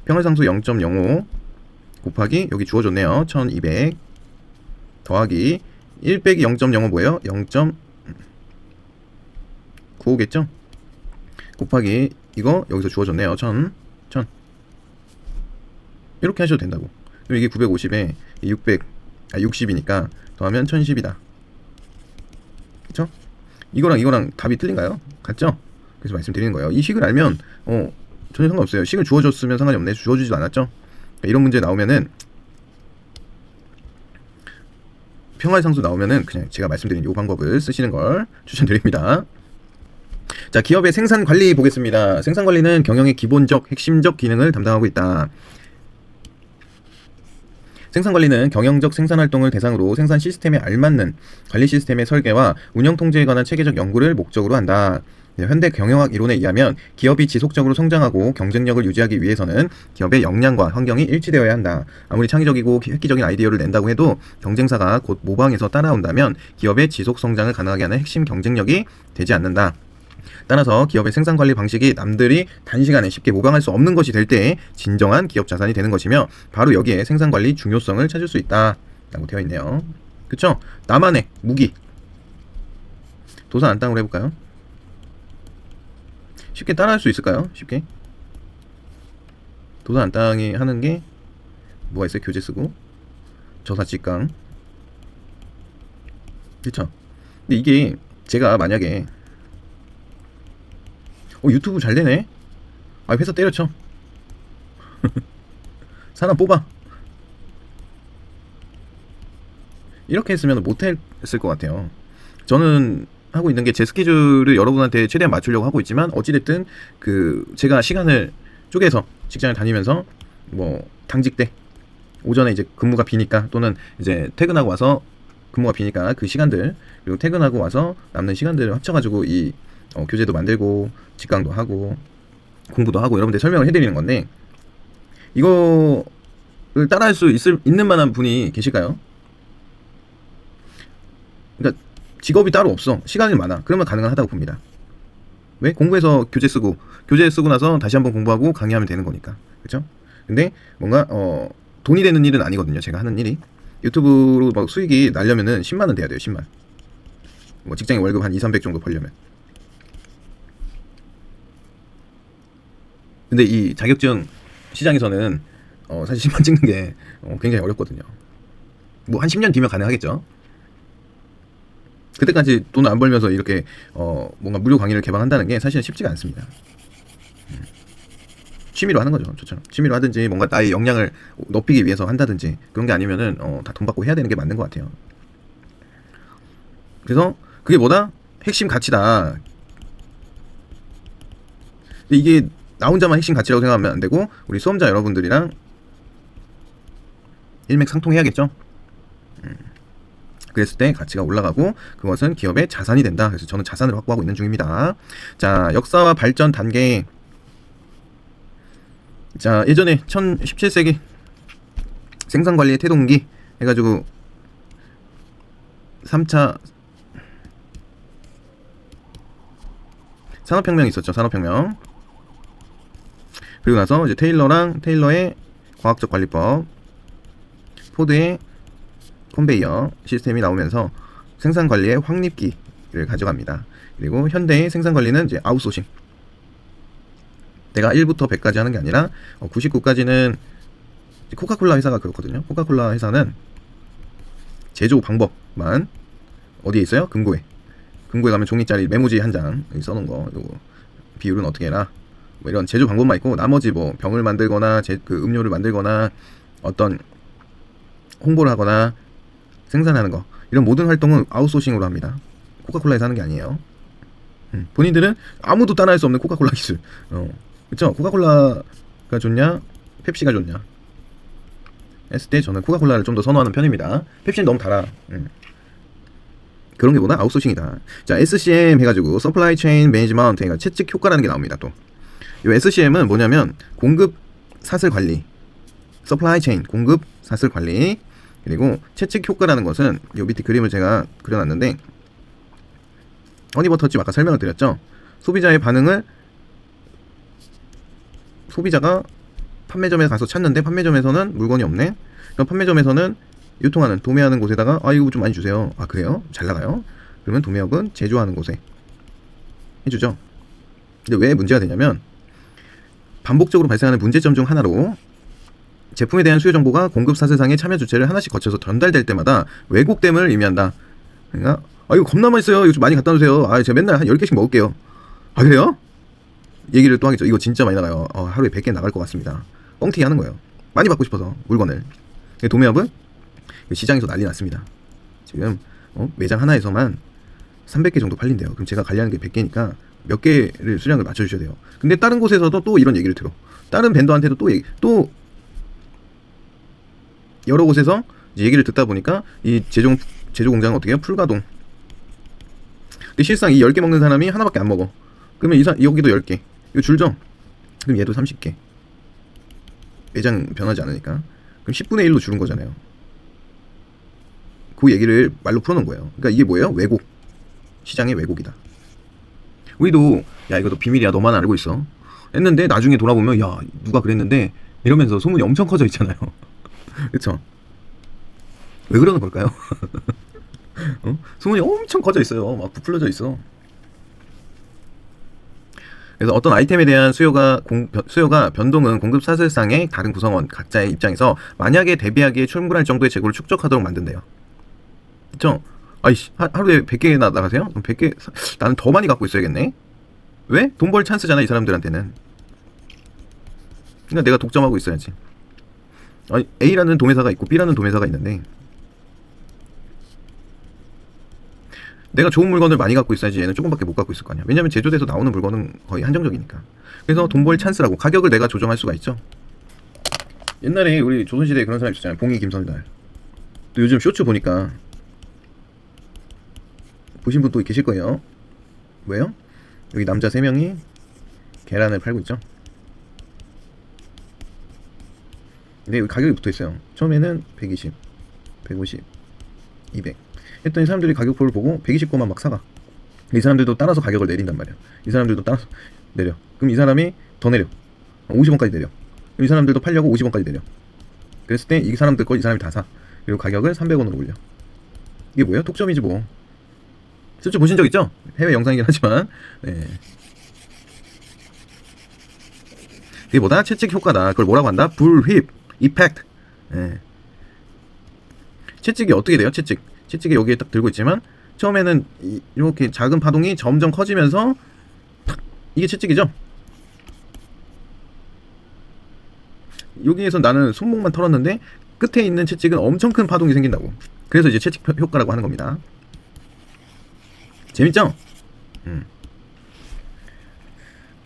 평활상수 0.05 곱하기 여기 주어졌네요. 1200 더하기 1 빼기 0.05 뭐예요? 0.95겠죠? 곱하기 이거 여기서 주어졌네요. 1000 이렇게 하셔도 된다고. 그럼 이게 950에 60이니까 더하면 1010이다. 그쵸? 이거랑 답이 틀린가요? 같죠? 그래서 말씀드리는 거예요. 이 식을 알면 전혀 상관없어요. 식을 주어줬으면 상관이 없네. 주어주지도 않았죠? 그러니까 이런 문제 나오면은 평활상수 나오면은 그냥 제가 말씀드린 이 방법을 쓰시는 걸 추천드립니다. 자, 기업의 생산관리 보겠습니다. 생산관리는 경영의 기본적 핵심적 기능을 담당하고 있다. 생산관리는 경영적 생산활동을 대상으로 생산 시스템에 알맞는 관리 시스템의 설계와 운영 통제에 관한 체계적 연구를 목적으로 한다. 현대 경영학 이론에 의하면 기업이 지속적으로 성장하고 경쟁력을 유지하기 위해서는 기업의 역량과 환경이 일치되어야 한다. 아무리 창의적이고 획기적인 아이디어를 낸다고 해도 경쟁사가 곧 모방해서 따라온다면 기업의 지속 성장을 가능하게 하는 핵심 경쟁력이 되지 않는다. 따라서 기업의 생산 관리 방식이 남들이 단시간에 쉽게 모방할 수 없는 것이 될 때 진정한 기업 자산이 되는 것이며 바로 여기에 생산 관리 중요성을 찾을 수 있다라고 되어 있네요. 그쵸? 나만의 무기. 도산 안땅으로 해볼까요? 쉽게 따라할 수 있을까요? 쉽게? 도산 안땅이 하는 게 뭐가 있어요? 교재 쓰고 저사 직강. 그쵸? 근데 이게 제가 만약에 유튜브 잘 되네? 회사 때려쳐. 사람 뽑아. 이렇게 했으면 못했을 것 같아요. 저는 하고 있는 게 제 스케줄을 여러분한테 최대한 맞추려고 하고 있지만 어찌됐든 제가 시간을 쪼개서 직장을 다니면서 뭐 당직 때 오전에 이제 근무가 비니까 또는 이제 퇴근하고 와서 근무가 비니까 그 시간들 그리고 퇴근하고 와서 남는 시간들을 합쳐가지고 이 교재도 만들고 직강도 하고 공부도 하고 여러분들 설명을 해드리는 건데 이거를 따라할 수 있는 만한 분이 계실까요? 그러니까 직업이 따로 없어. 시간이 많아. 그러면 가능하다고 봅니다. 왜? 공부해서 교재 쓰고 나서 다시 한번 공부하고 강의하면 되는 거니까. 그렇죠? 근데 뭔가 돈이 되는 일은 아니거든요. 제가 하는 일이. 유튜브로 막 수익이 나려면은 10만 원 돼야 돼요. 10만. 뭐 직장인 월급 한 2, 300 정도 벌려면. 근데 이 자격증 시장에서는 사실 10만 찍는 게 굉장히 어렵거든요. 뭐 한 10년 뒤면 가능하겠죠. 그때까지 돈 안 벌면서 이렇게 뭔가 무료 강의를 개방한다는 게 사실은 쉽지가 않습니다. 취미로 하는 거죠. 저처럼 취미로 하든지 뭔가 나의 역량을 높이기 위해서 한다든지 그런 게 아니면은 다 돈 받고 해야 되는 게 맞는 것 같아요. 그래서 그게 뭐다? 핵심 가치다. 이게 나 혼자만 핵심 가치라고 생각하면 안 되고 우리 수험자 여러분들이랑 일맥상통해야겠죠. 그랬을 때 가치가 올라가고 그것은 기업의 자산이 된다. 그래서 저는 자산을 확보하고 있는 중입니다. 자, 역사와 발전 단계. 자, 예전에 17세기 생산관리의 태동기 해가지고 3차 산업혁명이 있었죠. 산업혁명. 그리고 나서 이제 테일러의 과학적 관리법, 포드의 컨베이어 시스템이 나오면서 생산관리의 확립기를 가져갑니다. 그리고 현대의 생산관리는 이제 아웃소싱. 내가 1부터 100까지 하는 게 아니라 99까지는 코카콜라 회사가 그렇거든요. 코카콜라 회사는 제조 방법만 어디에 있어요? 금고에 가면 종이짜리 메모지 한 장 써놓은 거 요거 비율은 어떻게 해라 뭐 이런 제조 방법만 있고 나머지 뭐 병을 만들거나 음료를 만들거나 어떤 홍보를 하거나 생산하는 거 이런 모든 활동은 아웃소싱으로 합니다. 코카콜라에서 하는 게 아니에요. 본인들은 아무도 따라할 수 없는 코카콜라 기술. 그쵸? 코카콜라가 좋냐? 펩시가 좋냐? 했을 때 저는 코카콜라를 좀 더 선호하는 편입니다. 펩시는 너무 달아. 그런 게 뭐나? 아웃소싱이다. 자, SCM 해가지고 서플라이 체인 매니지먼트 그러니까 채찍 효과라는 게 나옵니다. 또 이 SCM은 뭐냐면 공급 사슬 관리, 서플라이 체인 공급 사슬 관리. 그리고 채찍 효과라는 것은 요 밑에 그림을 제가 그려놨는데 허니버터칩 아까 설명을 드렸죠. 소비자의 반응을 소비자가 판매점에 가서 찾는데 판매점에서는 물건이 없네. 그럼 판매점에서는 유통하는 도매하는 곳에다가 이거 좀 많이 주세요. 그래요? 잘 나가요? 그러면 도매업은 제조하는 곳에 해주죠. 근데 왜 문제가 되냐면 반복적으로 발생하는 문제점 중 하나로 제품에 대한 수요 정보가 공급 사슬상의 참여 주체를 하나씩 거쳐서 전달될 때마다 왜곡됨을 의미한다. 그러니까 이거 겁나 맛있어요. 이거 좀 많이 갖다 주세요. 제가 맨날 한 10개씩 먹을게요. 그래요? 얘기를 또 하겠죠. 이거 진짜 많이 나가요. 하루에 100개 나갈 것 같습니다. 뻥튀기 하는 거예요. 많이 받고 싶어서 물건을. 도매업은 시장에서 난리 났습니다. 지금 매장 하나에서만 300개 정도 팔린대요. 그럼 제가 관리하는 게 100개니까 몇 개를 수량을 맞춰주셔야 돼요. 근데 다른 곳에서도 또 이런 얘기를 들어. 다른 벤더한테도 또 여러 곳에서 이제 얘기를 듣다 보니까 이 제조 공장은 어떻게 해요? 풀가동. 근데 실상 이 10개 먹는 사람이 하나밖에 안 먹어. 그러면 여기도 10개. 이거 줄죠? 그럼 얘도 30개. 매장 변하지 않으니까. 그럼 10분의 1로 줄은 거잖아요. 그 얘기를 말로 풀어놓은 거예요. 그러니까 이게 뭐예요? 왜곡. 시장의 왜곡이다. 우리도 야 이것도 비밀이야 너만 알고 있어 했는데 나중에 돌아보면 야 누가 그랬는데 이러면서 소문이 엄청 커져 있잖아요. 그쵸? 왜 그러는 걸까요? 어? 소문이 엄청 커져 있어요. 막 부풀려져 있어. 그래서 어떤 아이템에 대한 수요가 변동은 공급 사슬상의 다른 구성원 각자의 입장에서 만약에 대비하기에 충분할 정도의 재고를 축적하도록 만든대요. 그쵸? 아이씨 하루에 100개나 나가세요? 그럼 100개 나는 더 많이 갖고 있어야겠네. 왜? 돈 벌 찬스잖아 이 사람들한테는. 그러니까 내가 독점하고 있어야지. 아니, A라는 도매사가 있고 B라는 도매사가 있는데 내가 좋은 물건을 많이 갖고 있어야지 얘는 조금밖에 못 갖고 있을 거 아니야. 왜냐면 제조돼서 나오는 물건은 거의 한정적이니까. 그래서 돈 벌 찬스라고 가격을 내가 조정할 수가 있죠. 옛날에 우리 조선시대에 그런 사람 있었잖아요. 봉이 김설날. 또 요즘 쇼츠 보니까 보신 분 또 계실 거예요. 왜요? 여기 남자 3명이 계란을 팔고 있죠. 근데 여기 가격이 붙어있어요. 처음에는 120, 150, 200 했더니 사람들이 가격표를 보고 120거만 막 사가. 이 사람들도 따라서 가격을 내린단 말이야. 이 사람들도 따라서 내려. 그럼 이 사람이 더 내려. 50원까지 내려. 이 사람들도 팔려고 50원까지 내려. 그랬을 때 이 사람들 거 이 사람이 다 사. 그리고 가격을 300원으로 올려. 이게 뭐예요? 독점이지 뭐. 실제 보신 적 있죠? 해외 영상이긴 하지만. 네. 이게 뭐다? 채찍 효과다. 그걸 뭐라고 한다? 불휩 이펙트. 네. 채찍이 어떻게 돼요? 채찍이 여기에 딱 들고 있지만 처음에는 이렇게 작은 파동이 점점 커지면서 탁! 이게 채찍이죠? 여기에서 나는 손목만 털었는데 끝에 있는 채찍은 엄청 큰 파동이 생긴다고. 그래서 이제 채찍 효과라고 하는 겁니다. 재밌죠?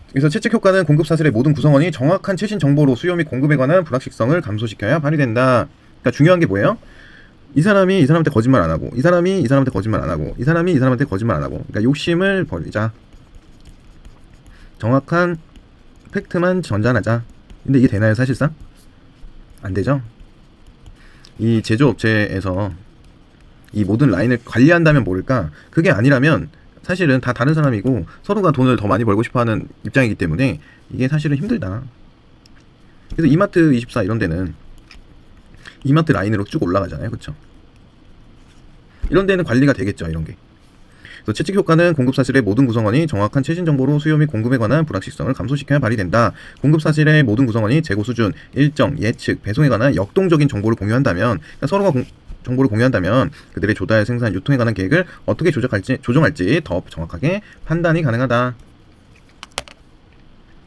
그래서 채찍 효과는 공급 사슬의 모든 구성원이 정확한 최신 정보로 수요 및 공급에 관한 불확실성을 감소시켜야 발휘된다. 그러니까 중요한 게 뭐예요? 이 사람이 이 사람한테 거짓말 안 하고, 이 사람이 이 사람한테 거짓말 안 하고, 이 사람이 이 사람한테 거짓말 안 하고. 그러니까 욕심을 버리자. 정확한 팩트만 전달하자. 근데 이게 되나요, 사실상? 안 되죠? 이 제조업체에서 이 모든 라인을 관리한다면 모를까? 그게 아니라면 사실은 다 다른 사람이고 서로가 돈을 더 많이 벌고 싶어하는 입장이기 때문에 이게 사실은 힘들다. 그래서 이마트24 이런 데는 이마트 라인으로 쭉 올라가잖아요. 그쵸? 이런 데는 관리가 되겠죠. 이런 게. 그래서 채찍 효과는 공급 사실의 모든 구성원이 정확한 최신 정보로 수요 및 공급에 관한 불확실성을 감소시켜야 발휘된다. 공급 사실의 모든 구성원이 재고 수준, 일정, 예측, 배송에 관한 역동적인 정보를 공유한다면, 그러니까 서로가 정보를 공유한다면 그들의 조달, 생산, 유통에 관한 계획을 어떻게 조정할지 더 정확하게 판단이 가능하다.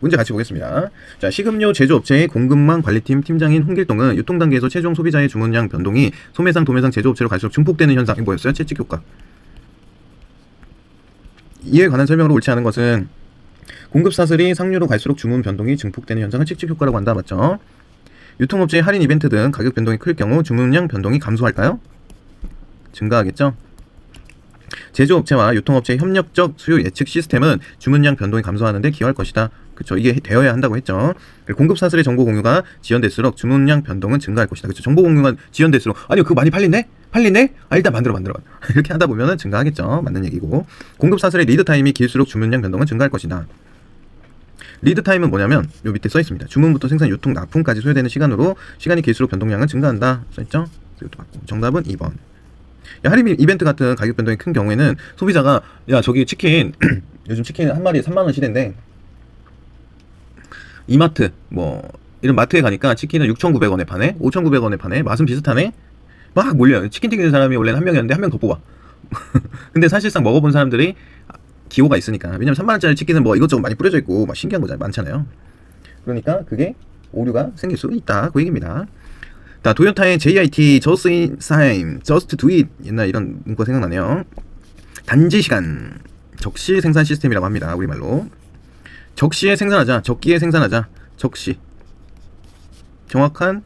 문제 같이 보겠습니다. 자, 식음료 제조업체의 공급망 관리팀 팀장인 홍길동은 유통 단계에서 최종 소비자의 주문량 변동이 소매상, 도매상 제조업체로 갈수록 증폭되는 현상이 뭐였어요? 채찍 효과. 이에 관한 설명으로 옳지 않은 것은 공급 사슬이 상류로 갈수록 주문 변동이 증폭되는 현상을 채찍 효과라고 한다. 맞죠? 유통업체의 할인 이벤트 등 가격 변동이 클 경우 주문량 변동이 감소할까요? 증가하겠죠? 제조업체와 유통업체의 협력적 수요 예측 시스템은 주문량 변동이 감소하는 데 기여할 것이다. 그쵸? 이게 되어야 한다고 했죠. 공급 사슬의 정보 공유가 지연될수록 주문량 변동은 증가할 것이다. 그쵸? 정보 공유가 지연될수록 아니요 그거 많이 팔린네? 아 일단 만들어 이렇게 하다 보면은 증가하겠죠. 맞는 얘기고. 공급 사슬의 리드 타임이 길수록 주문량 변동은 증가할 것이다. 리드 타임은 뭐냐면 요 밑에 써 있습니다. 주문부터 생산, 유통, 납품까지 소요되는 시간으로 시간이 길수록 변동량은 증가한다. 써 있죠? 이것도 맞고. 정답은 2번. 할인 이벤트 같은 가격 변동이 큰 경우에는 소비자가 야 저기 치킨 요즘 치킨 한 마리 3만원 시대인데 이마트 뭐 이런 마트에 가니까 치킨은 6,900원에 파네, 5,900원에 파네, 맛은 비슷하네, 막 몰려요. 치킨 튀기는 사람이 원래는 한 명이었는데 한 명 더 뽑아. 근데 사실상 먹어본 사람들이 기호가 있으니까. 왜냐면 3만원짜리 치킨은 뭐 이것저것 많이 뿌려져 있고 막 신기한 거 많잖아요. 그러니까 그게 오류가 생길 수 있다 그 얘기입니다. 자, 도요타의 JIT Just in Time, Just Do It 옛날 이런 문구가 생각나네요. 단지 시간 적시 생산 시스템이라고 합니다. 우리말로 적시에 생산하자, 적기에 생산하자. 적시 정확한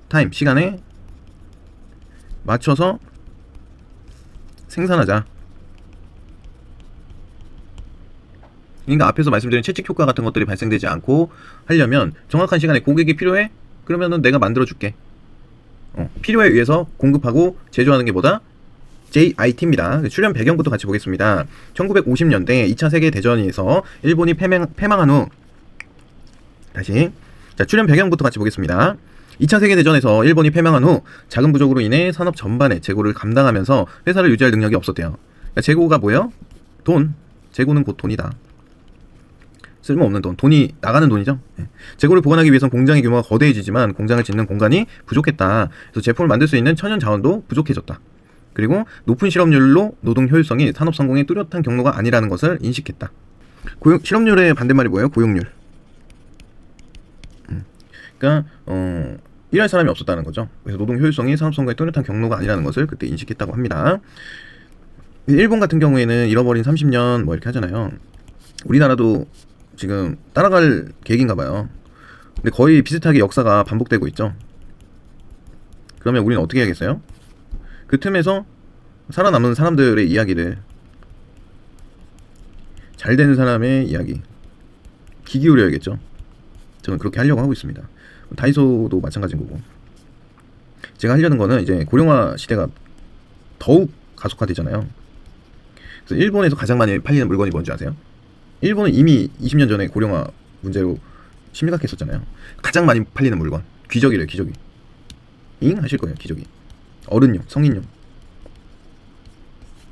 타임 시간에 맞춰서 생산하자. 그러니까 앞에서 말씀드린 채찍 효과 같은 것들이 발생되지 않고 하려면 정확한 시간에 고객이 필요해? 그러면은 내가 만들어줄게. 필요에 의해서 공급하고 제조하는 게 뭐다? JIT입니다. 출현 배경부터 같이 보겠습니다. 1950년대 2차 세계대전에서 일본이 패망한 후 다시 자, 출현 배경부터 같이 보겠습니다. 2차 세계대전에서 일본이 패망한 후 자금 부족으로 인해 산업 전반의 재고를 감당하면서 회사를 유지할 능력이 없었대요. 그러니까 재고가 뭐예요? 돈. 재고는 곧 돈이다. 쓸모없는 돈. 돈이 나가는 돈이죠. 재고를 보관하기 위해선 공장의 규모가 거대해지지만 공장을 짓는 공간이 부족했다. 그래서 제품을 만들 수 있는 천연 자원도 부족해졌다. 그리고 높은 실업률로 노동 효율성이 산업 성공의 뚜렷한 경로가 아니라는 것을 인식했다. 실업률의 반대말이 뭐예요? 고용률. 그러니까 일할 사람이 없었다는 거죠. 그래서 노동 효율성이 산업 성공의 뚜렷한 경로가 아니라는 것을 그때 인식했다고 합니다. 일본 같은 경우에는 잃어버린 30년 뭐 이렇게 하잖아요. 우리나라도 지금 따라갈 계획인가 봐요. 근데 거의 비슷하게 역사가 반복되고 있죠. 그러면 우리는 어떻게 해야겠어요? 그 틈에서 살아남은 사람들의 이야기를, 잘 되는 사람의 이야기 귀 기울여야겠죠. 저는 그렇게 하려고 하고 있습니다. 다이소도 마찬가지인 거고. 제가 하려는 거는 이제 고령화 시대가 더욱 가속화되잖아요. 그래서 일본에서 가장 많이 팔리는 물건이 뭔지 아세요? 일본은 이미 20년 전에 고령화 문제로 심각했었잖아요. 가장 많이 팔리는 물건 귀저귀래요. 귀저귀. 잉? 하실 거예요. 귀저귀. 어른용, 성인용.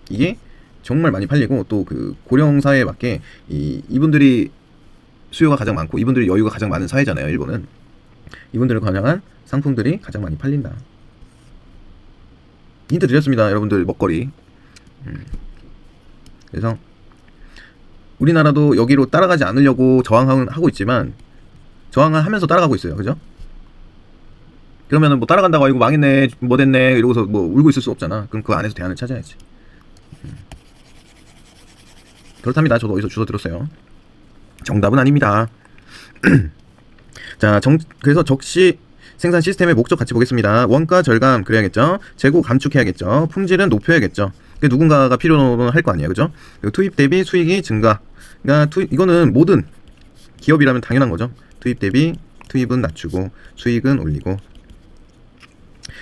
이게 정말 많이 팔리고, 또 그 고령 사회에 맞게 이분들이 수요가 가장 많고 이분들이 여유가 가장 많은 사회잖아요. 일본은. 이분들을 겨냥한 상품들이 가장 많이 팔린다. 힌트 드렸습니다. 여러분들 먹거리. 그래서 우리나라도 여기로 따라가지 않으려고 저항은 하고 있지만 저항을 하면서 따라가고 있어요. 그죠? 그러면은 뭐 따라간다고 아이고 망했네 뭐 됐네 이러고서 뭐 울고 있을 수 없잖아. 그럼 그 안에서 대안을 찾아야지. 그렇답니다. 저도 어디서 주워 들었어요. 정답은 아닙니다. 자, 그래서 적시 생산 시스템의 목적 같이 보겠습니다. 원가 절감 그래야겠죠. 재고 감축해야겠죠. 품질은 높여야겠죠. 누군가가 필요는 할 거 아니에요. 그죠? 투입 대비 수익이 증가. 그러니까 이거는 모든 기업이라면 당연한 거죠. 투입 대비 투입은 낮추고 수익은 올리고.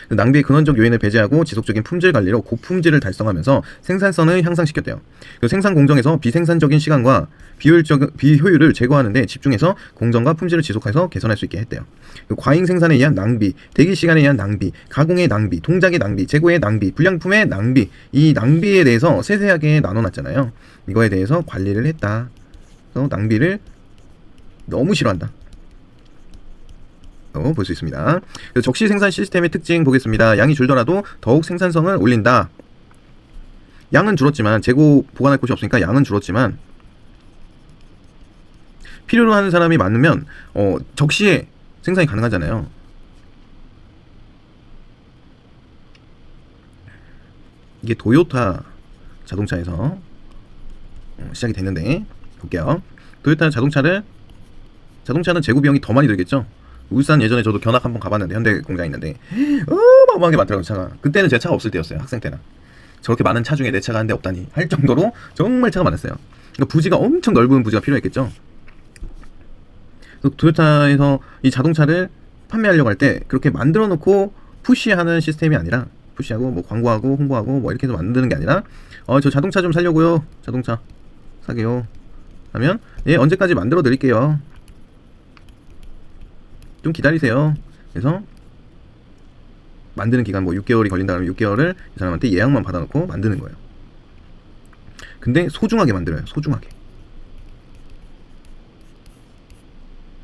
낭비의 근원적 요인을 배제하고 지속적인 품질 관리로 고품질을 달성하면서 생산성을 향상시켰대요. 생산 공정에서 비생산적인 시간과 비효율을 제거하는 데 집중해서 공정과 품질을 지속해서 개선할 수 있게 했대요. 과잉 생산에 의한 낭비, 대기 시간에 의한 낭비, 가공의 낭비, 동작의 낭비, 재고의 낭비, 불량품의 낭비, 이 낭비에 대해서 세세하게 나눠놨잖아요. 이거에 대해서 관리를 했다. 그래서 낭비를 너무 싫어한다. 볼 수 있습니다. 적시 생산 시스템의 특징 보겠습니다. 양이 줄더라도 더욱 생산성을 올린다. 양은 줄었지만 재고 보관할 곳이 없으니까 양은 줄었지만 필요로 하는 사람이 많으면 적시에 생산이 가능하잖아요. 이게 도요타 자동차에서 시작이 됐는데 볼게요. 도요타 자동차는 재고 비용이 더 많이 들겠죠. 울산 예전에 저도 견학 한번 가봤는데 현대 공장에 있는데 어마어마하게 많더라고요. 차가. 그때는 제 차가 없을 때였어요. 학생 때는. 저렇게 많은 차 중에 내 차가 한 대 없다니 할 정도로 정말 차가 많았어요. 그러니까 부지가 엄청 넓은 부지가 필요했겠죠. 도요타에서 이 자동차를 판매하려고 할 때 그렇게 만들어 놓고 푸시하는 시스템이 아니라, 푸시하고 뭐 광고하고 홍보하고 뭐 이렇게 해서 만드는 게 아니라 저 자동차 좀 살려고요. 자동차 사게요 하면 예 언제까지 만들어 드릴게요. 좀 기다리세요. 그래서 만드는 기간 뭐 6개월이 걸린다 그러면 6개월을 이 사람한테 예약만 받아놓고 만드는 거예요. 근데 소중하게 만들어요. 소중하게.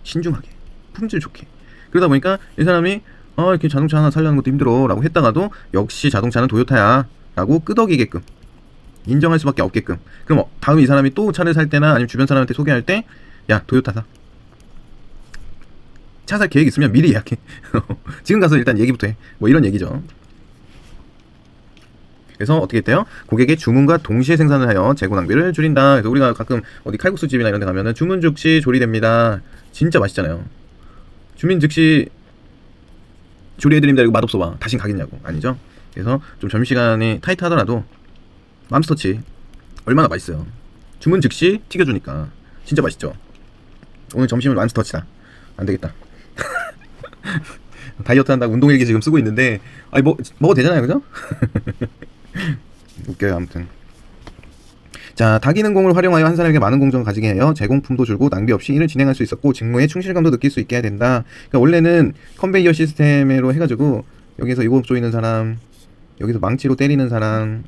신중하게. 품질 좋게. 그러다 보니까 이 사람이 이렇게 자동차 하나 살려는 것도 힘들어 라고 했다가도 역시 자동차는 도요타야 라고 끄덕이게끔 인정할 수밖에 없게끔. 그럼 다음 이 사람이 또 차를 살 때나 아니면 주변 사람한테 소개할 때 야 도요타 사. 차 살 계획 있으면 미리 예약해. 지금 가서 일단 얘기부터 해. 뭐 이런 얘기죠. 그래서 어떻게 했대요? 고객의 주문과 동시에 생산을 하여 재고 낭비를 줄인다. 그래서 우리가 가끔 어디 칼국수 집이나 이런 데 가면은 주문 즉시 조리됩니다. 진짜 맛있잖아요. 주문 즉시 조리해드립니다. 이거 맛없어 봐. 다신 가겠냐고. 아니죠? 그래서 좀 점심시간이 타이트하더라도 맘스터치 얼마나 맛있어요. 주문 즉시 튀겨주니까 진짜 맛있죠. 오늘 점심은 맘스터치다. 안되겠다. 다이어트 한다고 운동일기 지금 쓰고 있는데 먹어도 되잖아요. 그죠? 웃겨요. 아무튼 자, 다기능공을 활용하여 한 사람에게 많은 공정을 가지게 하여 제공품도 줄고 낭비 없이 일을 진행할 수 있었고 직무에 충실감도 느낄 수 있게 해야 된다. 그러니까 원래는 컨베이어 시스템으로 해가지고 여기서 이거 조이는 사람, 여기서 망치로 때리는 사람.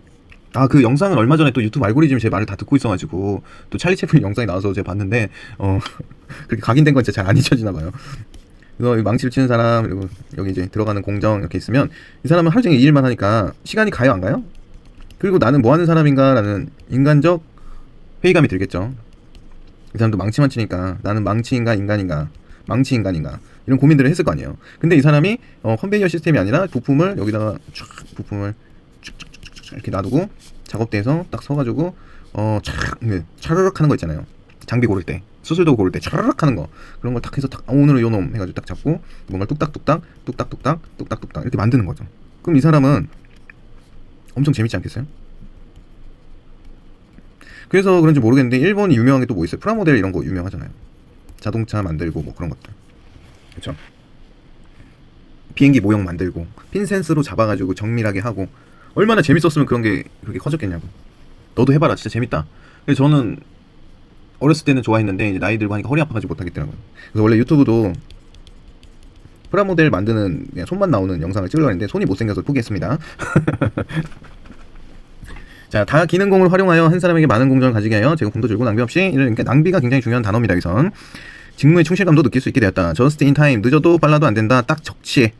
아, 그 영상은 얼마 전에 또 유튜브 알고리즘이 제 말을 다 듣고 있어가지고 또 찰리 채플린 영상이 나와서 제가 봤는데 그렇게 각인된 건 진짜 잘 안 잊혀지나 봐요. 그래서 이 망치를 치는 사람, 그리고 여기 이제 들어가는 공정 이렇게 있으면 이 사람은 하루 종일 이 일만 하니까 시간이 가요, 안 가요? 그리고 나는 뭐 하는 사람인가라는 인간적 회의감이 들겠죠. 이 사람도 망치만 치니까 나는 망치인가 인간인가, 망치 인간인가 이런 고민들을 했을 거 아니에요. 근데 이 사람이 컨베이어 시스템이 아니라 부품을 여기다가 쫙 부품을 쫙 이렇게 놔두고 작업대에서 딱 서가지고 차르륵 하는 거 있잖아요. 장비 고를 때, 수술도 고를 때 차르륵 하는 거, 그런 걸 딱 해서 딱 오늘은 요놈 해가지고 딱 잡고 뭔가 뚝딱뚝딱 뚝딱뚝딱 뚝딱뚝딱 이렇게 만드는 거죠. 그럼 이 사람은 엄청 재밌지 않겠어요? 그래서 그런지 모르겠는데 일본이 유명한 게 또 뭐 있어요? 프라모델 이런 거 유명하잖아요. 자동차 만들고 뭐 그런 것들. 그렇죠? 비행기 모형 만들고 핀 센스로 잡아가지고 정밀하게 하고 얼마나 재밌었으면 그런 게 그렇게 커졌겠냐고. 너도 해봐라, 진짜 재밌다. 그래서 저는 어렸을 때는 좋아했는데 이제 나이 들고 하니까 허리 아파가지고 못하겠더라고요. 그래서 원래 유튜브도 프라모델 만드는 그냥 손만 나오는 영상을 찍으려고 했는데 손이 못생겨서 포기했습니다. 자, 다기능공을 활용하여 한 사람에게 많은 공정을 가지게 하여 제공품도 줄고 낭비 없이, 그러니까 낭비가 굉장히 중요한 단어입니다. 여기선 직무의 충실감도 느낄 수 있게 되었다. Just in time, 늦어도 빨라도 안 된다. 딱 적시에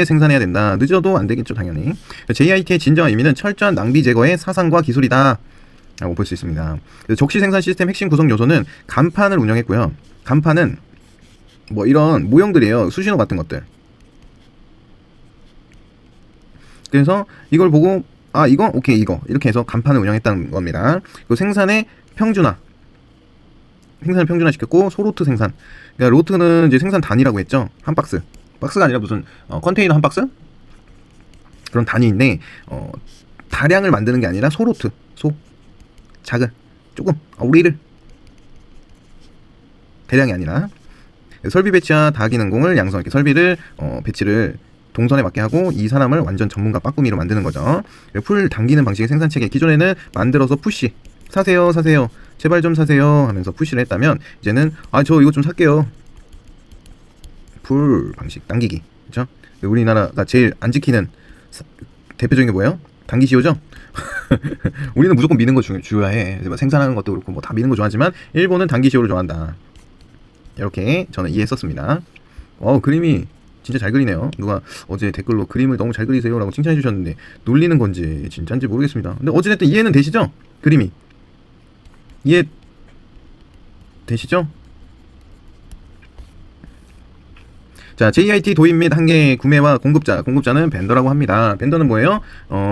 생산해야 된다. 늦어도 안 되겠죠, 당연히. JIT의 진정한 의미는 철저한 낭비 제거의 사상과 기술이다 라고 볼 수 있습니다. 적시 생산 시스템 핵심 구성 요소는 간판을 운영했고요. 간판은 뭐 이런 모형들이에요. 수신호 같은 것들. 그래서 이걸 보고 아, 이거? 오케이, 이거. 이렇게 해서 간판을 운영했다는 겁니다. 그리고 생산을 평준화시켰고, 소로트 생산. 그러니까 로트는 이제 생산 단위라고 했죠. 한 박스. 박스가 아니라 무슨 컨테이너 한 박스? 그런 단위인데 다량을 만드는 게 아니라 소로트. 작은. 조금. 우리를. 대량이 아니라. 설비 배치와 다기능공을 양성. 이렇게 설비를 배치를 동선에 맞게 하고 이 사람을 완전 전문가 빠꾸미로 만드는 거죠. 풀 당기는 방식의 생산 체계. 기존에는 만들어서 푸시. 사세요. 제발 좀 사세요 하면서 푸시를 했다면 이제는 저 이거 좀 살게요. 풀 방식 당기기. 그렇죠? 우리나라가 제일 안 지키는 대표적인 게 뭐예요? 당기시오죠? 우리는 무조건 미는 거 중요해. 생산하는 것도 그렇고 뭐 다 미는 거 좋아하지만 일본은 당기시오를 좋아한다. 이렇게 저는 이해했었습니다. 그림이 진짜 잘 그리네요. 누가 어제 댓글로 그림을 너무 잘 그리세요 라고 칭찬해 주셨는데 놀리는 건지 진짜인지 모르겠습니다. 근데 어찌됐든 이해는 되시죠? 그림이 이해 되시죠? 자, JIT 도입 및 한계 구매와 공급자는 벤더라고 합니다. 벤더는 뭐예요?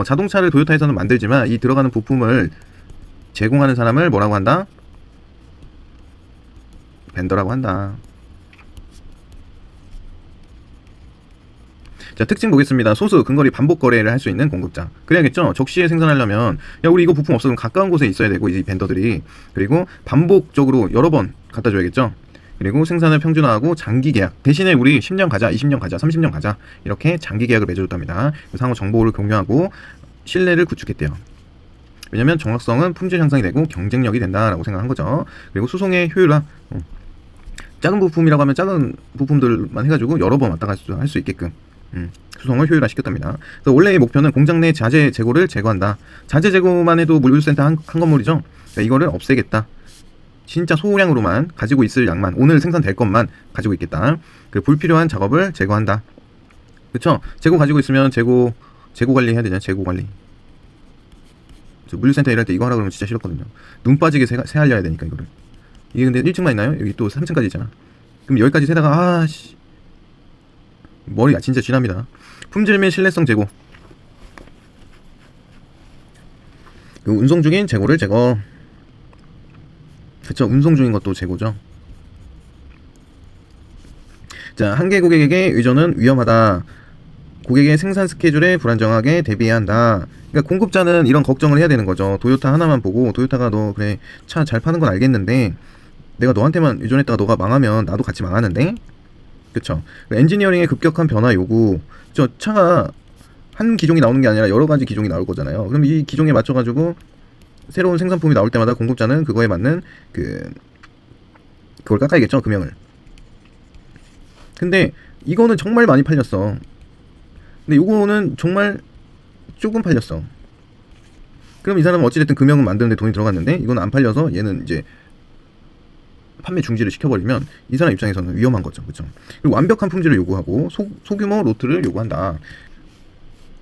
자동차를 도요타에서는 만들지만 이 들어가는 부품을 제공하는 사람을 뭐라고 한다? 벤더라고 한다. 자, 특징 보겠습니다. 소수, 근거리, 반복 거래를 할 수 있는 공급자. 그래야겠죠? 적시에 생산하려면 야, 우리 이거 부품 없어. 그럼 가까운 곳에 있어야 되고 이 벤더들이. 그리고 반복적으로 여러 번 갖다 줘야겠죠? 그리고 생산을 평준화하고 장기 계약. 대신에 우리 10년 가자, 20년 가자, 30년 가자. 이렇게 장기 계약을 맺어줬답니다. 상호 정보를 공유하고 신뢰를 구축했대요. 왜냐면 정확성은 품질 향상이 되고 경쟁력이 된다라고 생각한 거죠. 그리고 수송의 효율화. 작은 부품이라고 하면 작은 부품들만 해가지고 여러 번 왔다 갔다 할 수 있게끔 수송을 효율화시켰답니다. 그래서 원래의 목표는 공장 내 자재 재고를 제거한다. 자재 재고만 해도 물류센터 한 건물이죠. 그러니까 이거를 없애겠다. 진짜 소량으로만 가지고 있을 양만, 오늘 생산될 것만 가지고 있겠다. 그 불필요한 작업을 제거한다. 그쵸? 재고 가지고 있으면 재고 관리 해야 되잖아요. 재고 관리. 저 물류센터 일할 때 이거 하라 그러면 진짜 싫었거든요. 눈 빠지게 세알려야 되니까 이거를. 이게 근데 1층만 있나요? 여기 또 3층까지 있잖아. 그럼 여기까지 세다가 머리가 진짜 쥐납니다. 품질 및 신뢰성 제고. 그 운송 중인 재고를 제거. 그쵸, 운송 중인 것도 재고죠. 자, 한계 고객에게 의존은 위험하다. 고객의 생산 스케줄에 불안정하게 대비해야 한다. 그러니까 공급자는 이런 걱정을 해야 되는 거죠. 도요타 하나만 보고 도요타가 너 그래 차 잘 파는 건 알겠는데 내가 너한테만 의존했다가 너가 망하면 나도 같이 망하는데. 그쵸. 엔지니어링의 급격한 변화 요구. 저 차가 한 기종이 나오는 게 아니라 여러 가지 기종이 나올 거잖아요. 그럼 이 기종에 맞춰가지고 새로운 생산품이 나올 때마다 공급자는 그거에 맞는 그걸 깎아야겠죠, 금형을. 근데 이거는 정말 많이 팔렸어. 근데 이거는 정말 조금 팔렸어. 그럼 이 사람은 어찌됐든 금형은 만드는데 돈이 들어갔는데 이건 안 팔려서 얘는 이제 판매 중지를 시켜버리면 이 사람 입장에서는 위험한 거죠. 그렇죠? 그리고 완벽한 품질을 요구하고 소규모 로트를 요구한다.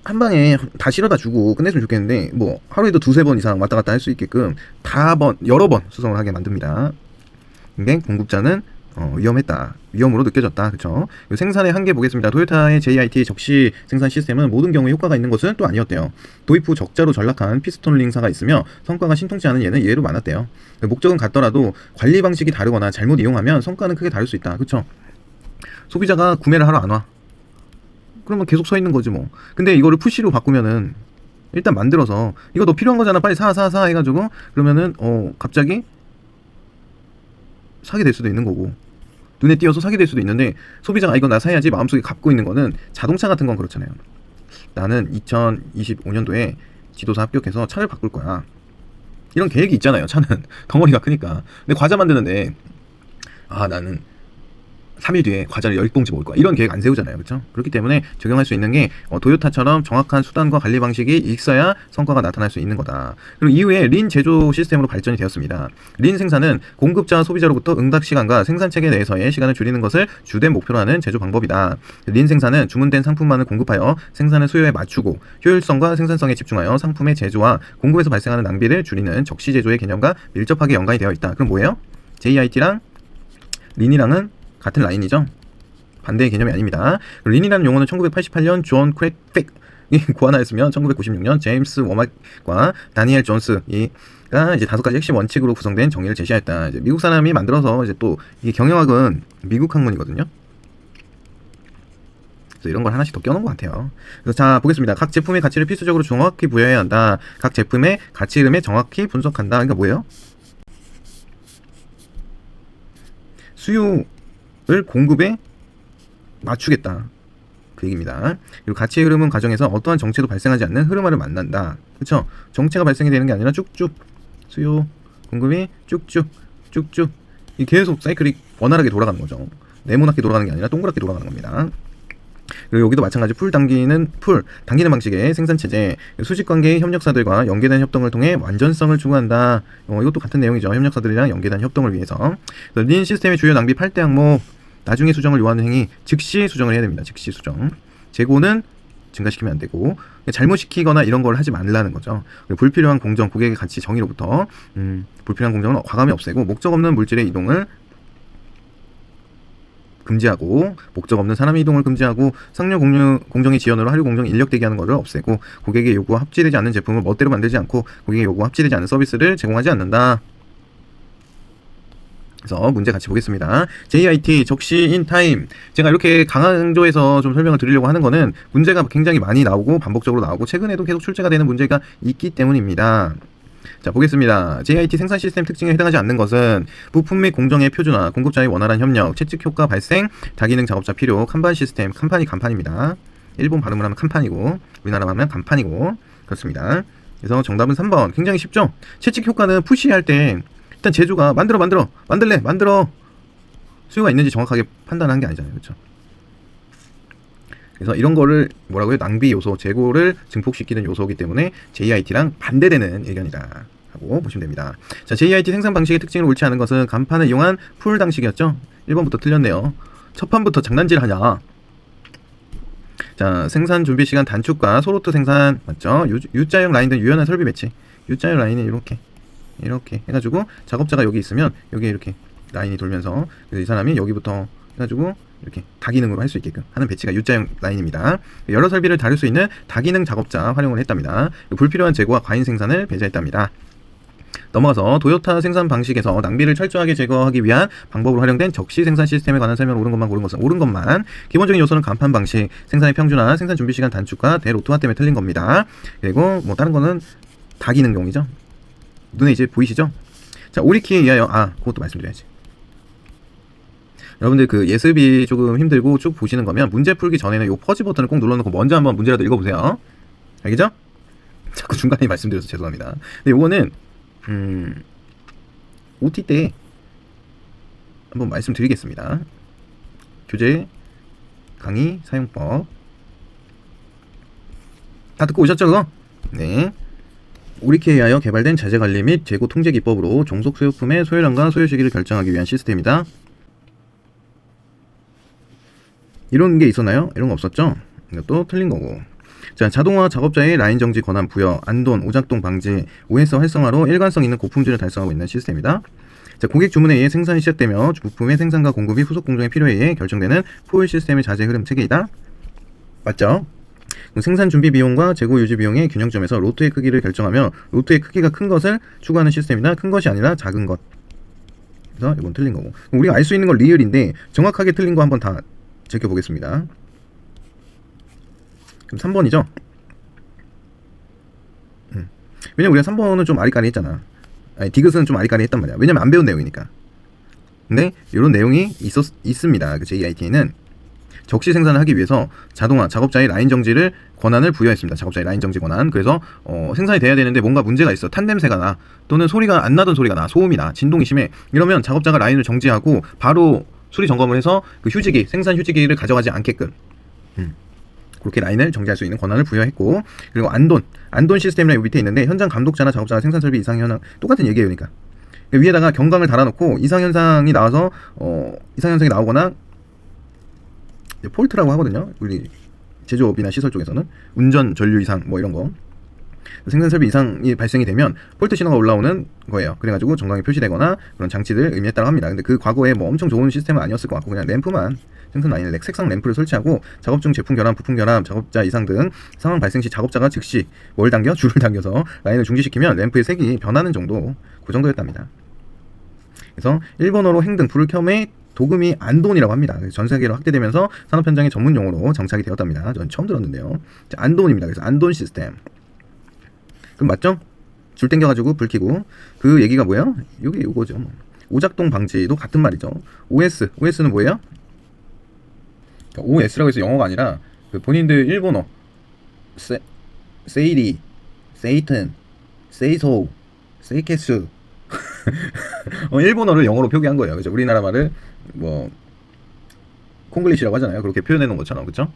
한 방에 다 실어다 주고 끝냈으면 좋겠는데 뭐 하루에도 2-3번 이상 왔다 갔다 할 수 있게끔 여러 번 수송을 하게 만듭니다. 근데 공급자는 위험했다. 위험으로 느껴졌다. 그쵸? 생산의 한계 보겠습니다. 토요타의 JIT 적시 생산 시스템은 모든 경우에 효과가 있는 것은 또 아니었대요. 도입 후 적자로 전락한 피스톤 링사가 있으며 성과가 신통치 않은 예는 예외로 많았대요. 목적은 같더라도 관리 방식이 다르거나 잘못 이용하면 성과는 크게 다를 수 있다. 그쵸? 소비자가 구매를 하러 안 와. 그러면 계속 서 있는 거지 뭐. 근데 이거를 푸시로 바꾸면은 일단 만들어서 이거 너 필요한 거잖아. 빨리 사 해가지고 그러면은 갑자기 사게 될 수도 있는 거고 눈에 띄어서 사게 될 수도 있는데 소비자가 이거 나 사야지 마음속에 갖고 있는 거는 자동차 같은 건 그렇잖아요. 나는 2025년도에 지도사 합격해서 차를 바꿀 거야. 이런 계획이 있잖아요. 차는 덩어리가 크니까. 근데 과자 만드는데 나는 3일 뒤에 과자를 10봉지 먹을 거야. 이런 계획 안 세우잖아요. 그렇죠? 그렇기 때문에 적용할 수 있는 게 토요타처럼 정확한 수단과 관리 방식이 있어야 성과가 나타날 수 있는 거다. 그리고 이후에 린 제조 시스템으로 발전이 되었습니다. 린 생산은 공급자와 소비자로부터 응답 시간과 생산 체계 내에서의 시간을 줄이는 것을 주된 목표로 하는 제조 방법이다. 린 생산은 주문된 상품만을 공급하여 생산의 수요에 맞추고 효율성과 생산성에 집중하여 상품의 제조와 공급에서 발생하는 낭비를 줄이는 적시 제조의 개념과 밀접하게 연관이 되어 있다. 그럼 뭐예요? JIT랑 린이랑은 같은 라인이죠. 반대의 개념이 아닙니다. 린이라는 용어는 1988년 존 크레픽이 고안하였으면 1996년 제임스 워막과 다니엘 존스가 이제 5가지 핵심 원칙으로 구성된 정의를 제시하였다. 이제 미국 사람이 만들어서 이제 또 이게 경영학은 미국 학문이거든요. 그래서 이런 걸 하나씩 더 껴놓은 것 같아요. 그래서 자 보겠습니다. 각 제품의 가치를 필수적으로 정확히 부여해야 한다. 각 제품의 가치 흐름에 정확히 분석한다. 그러니까 뭐예요? 수요를 공급에 맞추겠다. 그 얘기입니다. 그리고 가치의 흐름은 과정에서 어떠한 정체도 발생하지 않는 흐름화를 만난다. 그렇죠? 정체가 발생이 되는 게 아니라 쭉쭉 수요, 공급이 쭉쭉 이 계속 사이클이 원활하게 돌아가는 거죠. 네모나게 돌아가는 게 아니라 동그랗게 돌아가는 겁니다. 그리고 여기도 마찬가지 당기는 방식의 생산체제, 수직관계의 협력사들과 연계된 협동을 통해 완전성을 추구한다. 이것도 같은 내용이죠. 협력사들이랑 연계된 협동을 위해서. 린 시스템의 주요 낭비 8대 항목, 나중에 수정을 요하는 행위, 즉시 수정을 해야 됩니다. 즉시 수정. 재고는 증가시키면 안 되고 잘못시키거나 이런 걸 하지 말라는 거죠. 불필요한 공정, 고객의 가치 정의로부터 불필요한 공정은 과감히 없애고 목적 없는 물질의 이동을 금지하고 목적 없는 사람의 이동을 금지하고 상료 공정의 지연으로 하류 공정 인력 대기하는 것을 없애고 고객의 요구와 합치되지 않는 제품을 멋대로 만들지 않고 고객의 요구와 합치되지 않는 서비스를 제공하지 않는다. 그래서 문제 같이 보겠습니다. JIT 적시 인 타임. 제가 이렇게 강조해서 좀 설명을 드리려고 하는 거는 문제가 굉장히 많이 나오고 반복적으로 나오고 최근에도 계속 출제가 되는 문제가 있기 때문입니다. 자 보겠습니다. JIT 생산 시스템 특징에 해당하지 않는 것은 부품 및 공정의 표준화, 공급자의 원활한 협력, 채찍 효과 발생, 다기능 작업자 필요, 칸반 시스템, 간판입니다. 일본 발음을 하면 칸판이고 우리나라 하면 간판이고 그렇습니다. 그래서 정답은 3번. 굉장히 쉽죠? 채찍 효과는 푸시할 때 일단 제조가 만들어 수요가 있는지 정확하게 판단한 게 아니잖아요. 그렇죠? 그래서 이런 거를 뭐라고요? 낭비 요소, 재고를 증폭시키는 요소이기 때문에 JIT랑 반대되는 의견이다 하고 보시면 됩니다. 자, JIT 생산 방식의 특징을 옳지 않은 것은 간판을 이용한 풀 방식이었죠. 1번부터 틀렸네요. 첫 판부터 장난질 하냐. 자, 생산 준비 시간 단축과 소로트 생산 맞죠? U자형 라인 등 유연한 설비 배치. U자형 라인은 이렇게 해가지고 작업자가 여기 있으면 여기 이렇게 라인이 돌면서 그래서 이 사람이 여기부터 해가지고 이렇게 다기능으로 할 수 있게끔 하는 배치가 U자형 라인입니다. 여러 설비를 다룰 수 있는 다기능 작업자 활용을 했답니다. 불필요한 재고와 과잉 생산을 배제했답니다. 넘어가서 도요타 생산 방식에서 낭비를 철저하게 제거하기 위한 방법으로 활용된 적시 생산 시스템에 관한 설명을 옳은 것만 기본적인 요소는 간판 방식, 생산의 평준화, 생산 준비 시간 단축과 대로트화 때문에 틀린 겁니다. 그리고 뭐 다른 거는 다기능용이죠. 눈에 이제 보이시죠? 자, 오리키에 의하여 그것도 말씀드려야지. 여러분들 그 예습이 조금 힘들고 쭉 보시는 거면 문제 풀기 전에는 요 퍼지 버튼을 꼭 눌러놓고 먼저 한번 문제라도 읽어보세요. 알겠죠? 자꾸 중간에 말씀드려서 죄송합니다. 근데 요거는 OT 때 한번 말씀드리겠습니다. 교재 강의 사용법 다 듣고 오셨죠 그거? 네. 오리케에 하여 개발된 자재관리 및 재고 통제 기법으로 종속 소요품의 소요량과 소요 시기를 결정하기 위한 시스템이다. 이런 게 있었나요? 이런 거 없었죠? 이것도 틀린 거고. 자, 자동화 작업자의 라인 정지 권한 부여, 안돈, 오작동 방지, OS 활성화로 일관성 있는 고품질을 달성하고 있는 시스템이다. 자, 고객 주문에 의해 생산이 시작되며 부품의 생산과 공급이 후속 공정의 필요에 의해 결정되는 포일 시스템의 자재 흐름 체계이다. 맞죠? 생산 준비 비용과 재고 유지 비용의 균형점에서 로트의 크기를 결정하며 로트의 크기가 큰 것을 추구하는 시스템이다. 큰 것이 아니라 작은 것. 그래서 이건 틀린 거고. 우리가 알 수 있는 건 리을인데 정확하게 틀린 거 한번 다 제껴보겠습니다. 그럼 3번이죠? 왜냐면 우리가 3번은 좀 아리까리 했잖아. 아니, 디귿은 좀 아리까리 했단 말이야. 왜냐면 안 배운 내용이니까. 근데 이런 내용이 있습니다. 그 JIT에는 적시 생산을 하기 위해서 자동화, 작업자의 라인 정지를 권한을 부여했습니다. 작업자의 라인 정지 권한. 그래서 생산이 돼야 되는데 뭔가 문제가 있어. 탄 냄새가 나. 또는 소리가 안 나던 소리가 나. 소음이 나. 진동이 심해. 이러면 작업자가 라인을 정지하고 바로 수리 점검을 해서 그 휴지기, 생산 휴지기를 가져가지 않게끔 그렇게 라인을 정지할 수 있는 권한을 부여했고, 그리고 안돈 시스템이라는 밑에 있는데 현장 감독자나 작업자가 생산 설비 이상 현황 똑같은 얘기예요. 그러니까 위에다가 경광을 달아놓고 이상 현상이 나와서 이상 현상이 나오거나 폴트라고 하거든요. 우리 제조업이나 시설 쪽에서는 운전 전류 이상 뭐 이런 거 생산 설비 이상이 발생이 되면 폴트 신호가 올라오는 거예요. 그래가지고 정강이 표시되거나 그런 장치들 의미했다고 합니다. 근데 그 과거에 뭐 엄청 좋은 시스템은 아니었을 것 같고 그냥 램프만 생산 라인에 색상 램프를 설치하고 작업 중 제품 결함, 부품 결함, 작업자 이상 등 상황 발생 시 작업자가 즉시 줄을 당겨서 라인을 중지시키면 램프의 색이 변하는 정도, 그 정도였답니다. 그래서 일본어로 행등 불을 켬의 도금이 안돈이라고 합니다. 전 세계로 확대되면서 산업 현장의 전문 용어로 정착이 되었답니다. 전 처음 들었는데요. 자, 안돈입니다. 그래서 안돈 시스템. 그럼 맞죠? 줄 당겨가지고 불 켜고. 그 얘기가 뭐예요? 요거죠. 오작동 방지도 같은 말이죠. OS는 뭐예요? OS라고 해서 영어가 아니라 그 본인들 일본어 세이리, 세이튼, 세이소, 세이케스 일본어를 영어로 표기한 거예요. 그죠? 우리나라 말을 뭐 콩글리시라고 하잖아요. 그렇게 표현해 놓은 것처럼. 그쵸?